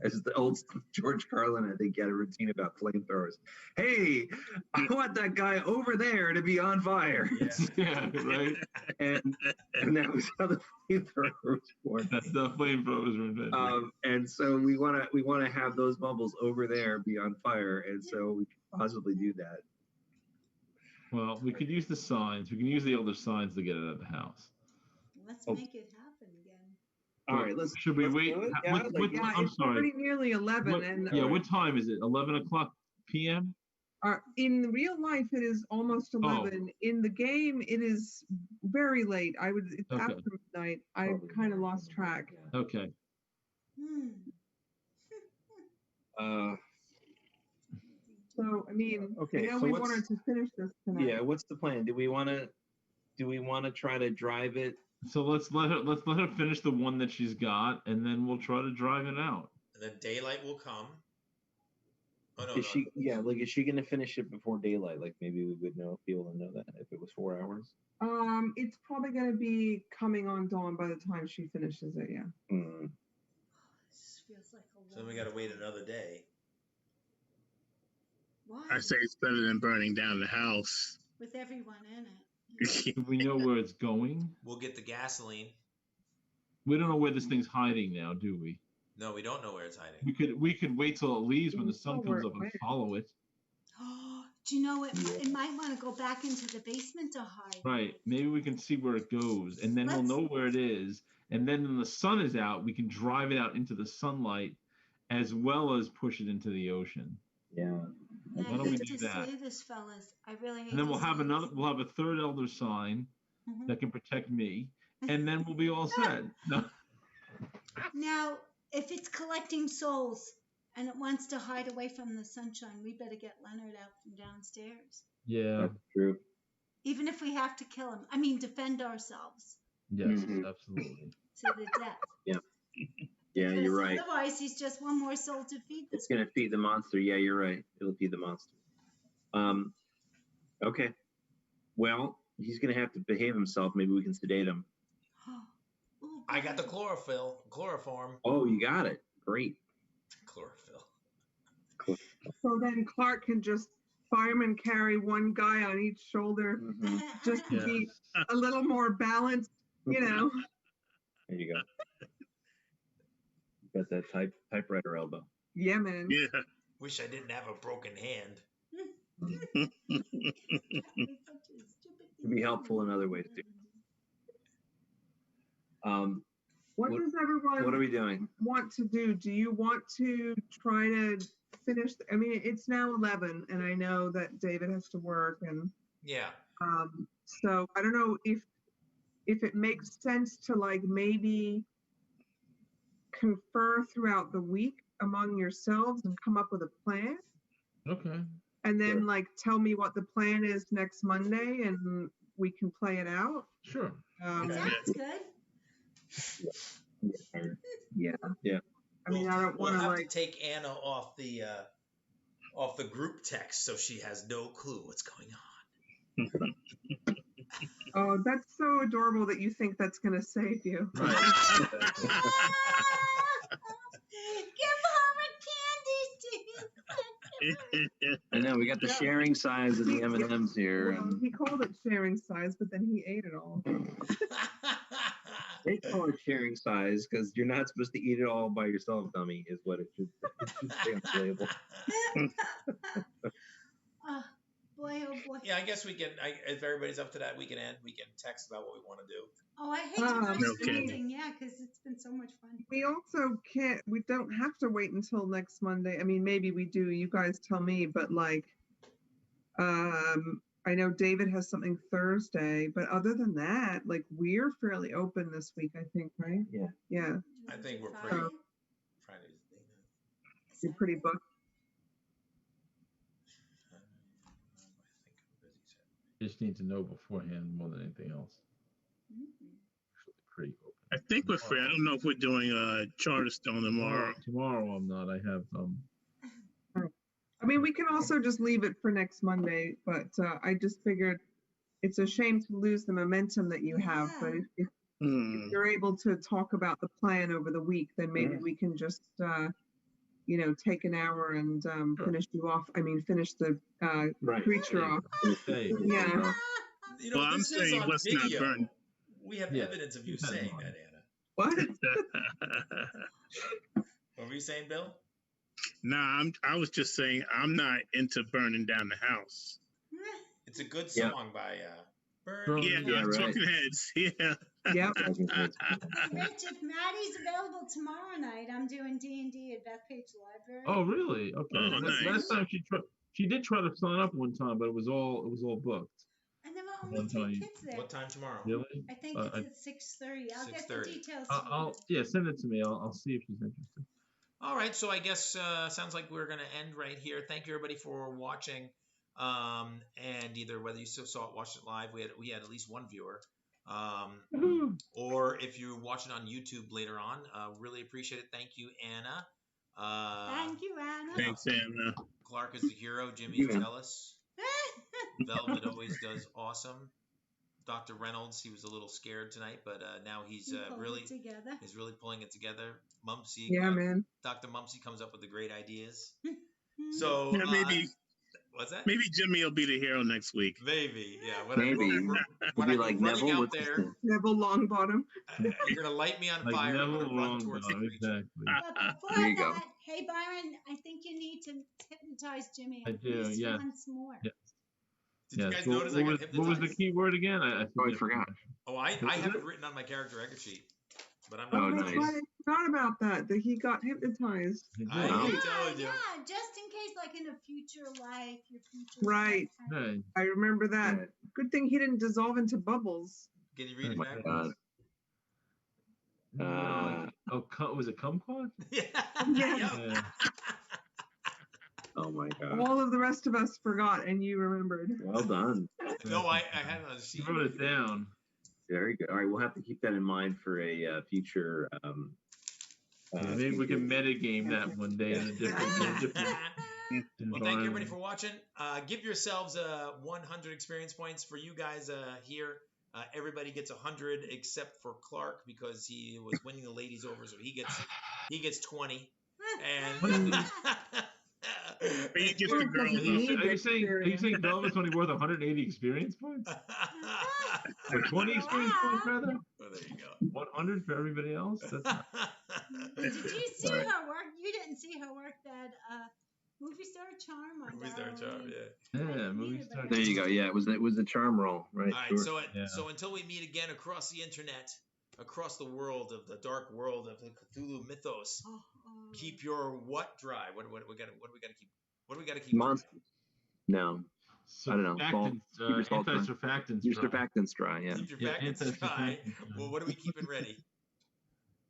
as the old George Carlin, I think, had a routine about flamethrowers. Hey, I want that guy over there to be on fire. Yeah, right. And that was how the flamethrower was born. That's the flamethrowers were invented. And so we want to have those bubbles over there be on fire, and so we can possibly do that. Well, we could use the signs. We can use the elder signs to get it out of the house. Let's make it happen again. All right, should we wait? I'm it's sorry. already nearly 11. What time is it? 11 o'clock p.m.? In real life, it is almost 11. In the game, it is very late. It's after midnight. I kind of lost track. Okay. So, I mean, okay, we wanted to finish this tonight. Yeah, what's the plan? Do we want to try to drive it? So let's let her finish the one that she's got, and then we'll try to drive it out. And then daylight will come. Oh, no, is she going to finish it before daylight? Like maybe we would be able to know that if it was 4 hours. It's probably going to be coming on dawn by the time she finishes it. Yeah. This feels like so then we got to wait another day. Why? I say it's better than burning down the house. With everyone in it. Do we know where it's going? We'll get the gasoline. We don't know where this thing's hiding now, do we? No, we don't know where it's hiding. We could wait till it leaves when the sun comes up and follow it. Do you know it might want to go back into the basement to hide. Right. Maybe we can see where it goes, and then we'll know where it is. And then when the sun is out, we can drive it out into the sunlight, as well as push it into the ocean. Yeah. Why don't we do that? Say this, fellas. I really hate and then we'll have a third elder sign that can protect me, and then we'll be all set. No. Now, if it's collecting souls and it wants to hide away from the sunshine, we better get Leonard out from downstairs. Yeah, that's true. Even if we have to kill him, I mean, defend ourselves. Yes, absolutely. To the death. Yeah. Yeah, because you're right. Otherwise, he's just one more soul to feed. It's going to feed the monster. Yeah, you're right. It'll feed the monster. Okay. Well, he's going to have to behave himself. Maybe we can sedate him. I got the chloroform. Oh, you got it. Great. Chlorophyll. So then Clark can just fireman carry one guy on each shoulder, just to be a little more balanced, you know. There you go. You got that typewriter elbow. Yeah, man. Yeah. Wish I didn't have a broken hand. It'd be helpful in other ways too. What does everyone What are we doing? want to do? Do you want to try to finish? I mean, it's now 11, and I know that David has to work, and Yeah. so I don't know if it makes sense to like maybe confer throughout the week among yourselves and come up with a plan. Okay. And then like tell me what the plan is next Monday, and we can play it out. Sure. Sounds good. Yeah. I mean, I don't We'll want have to like to take Anna off the group text so she has no clue what's going on. Oh, that's so adorable that you think that's going to save you. Right. Give her a candy stick. I know we got the sharing size of the M&Ms here. Well, he called it sharing size, but then he ate it all. They call it sharing size because you're not supposed to eat it all by yourself, dummy, is what it should say on the label. Oh, boy, oh boy. Yeah, I guess we can. If everybody's up to that, we can text about what we want to do. Oh, I hate to rush the meeting, yeah, because it's been so much fun. We also we don't have to wait until next Monday. I mean, maybe we do. You guys tell me, but like, I know David has something Thursday, but other than that, like, we're fairly open this week, I think, right? Yeah. Yeah. I think we're Friday? pretty. Friday's the thing. You're pretty booked. Just need to know beforehand more than anything else. Actually, pretty open. I think we're free. I don't know if we're doing Charterstone tomorrow. Tomorrow I'm not. I have I mean, we can also just leave it for next Monday, but I just figured it's a shame to lose the momentum that you have. But if you're able to talk about the plan over the week, then maybe we can just, you know, take an hour and finish you off. I mean, finish the creature off. Hey. Yeah. You know, Well, I'm this is saying on let's not video. burn. We have evidence of you saying that, Anna. What? What were you saying, Bill? Nah, I was just saying I'm not into burning down the house. It's a good song by Burn. Yeah, right. Talking Heads. Yeah. Yep. Rich, if Maddie's available tomorrow night, I'm doing D&D at Bethpage Library. Oh, really? Okay. Oh, nice. Last time she did try to sign up one time, but it was all booked. And there were only 2 kids there. What time tomorrow? Really? I think it's at 6:30. I'll get the 6:30. details. Send it to me. I'll see if she's interested. All right, so I guess sounds like we're going to end right here. Thank you, everybody, for watching. And either whether you saw it, watched it live, we had at least one viewer. Or if you watch it on YouTube later on, really appreciate it. Thank you, Anna. Thank you, Anna. Thanks, Anna. Clark is the hero. Jimmy's jealous. Velvet always does awesome. Dr. Reynolds, he was a little scared tonight, but now he's really pulling it together. Mumsy, man. Dr. Mumsy comes up with the great ideas. So Yeah, maybe. What's that? Maybe Jimmy will be the hero next week. Maybe, yeah. Maybe. When Be I'm like running Neville. out there, Neville Longbottom. you're gonna light me on Like fire. Neville I'm gonna run towards the creature. exactly. But before There you that, go. hey Byron, I think you need to hypnotize Jimmy. I do, yeah. Once more. Yeah. Did you guys So notice I got hypnotized? what was the key word again? I forgot. Oh, I have it written on my character record sheet, but I'm Oh, not. nice. I forgot about that he got hypnotized. I Oh. ain't telling you. Yeah, just in case, like in a future life, your future. Right. Hey. I remember that. Yeah. Good thing he didn't dissolve into bubbles. Can you read Oh it my backwards? God. Was it kumquat? Yeah. Yeah. Oh my God. All of the rest of us forgot, and you remembered. Well done. No, I had it on a sheet. You wrote it down. Very good. All right, we'll have to keep that in mind for a future. Maybe we can metagame that one day in a different Well, thank you everybody for watching. Give yourselves 100 experience points for you guys here. Everybody gets 100 except for Clark because he was winning the ladies over, so he gets 20. And He gets the girl. Are you saying Velvet's only worth 180 experience points? Or 20 experience points, rather? Well, there you go. 100 for everybody else? That's not... Did you see her work? You didn't see her work that movie star charm on Movie star charm, yeah, movie star. There you go. Yeah, it was a charm roll, right? All right. So until we meet again across the internet, across the world of the dark world of the Cthulhu mythos, keep your what dry? What do we got to keep? What do we got to keep? Monsters. No. I don't know. Anti-surfactants. Your surfactants dry. Yeah. Keep your surfactants dry. Well, what are we keeping ready?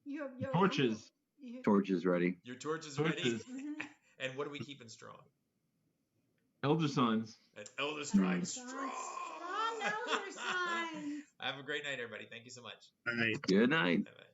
Your torches. Torches ready. Your torches ready. And what are we keeping strong? Elder signs. And elder signs strong. Strong elder signs. Have a great night, everybody. Thank you so much. All right. Good night. Bye-bye.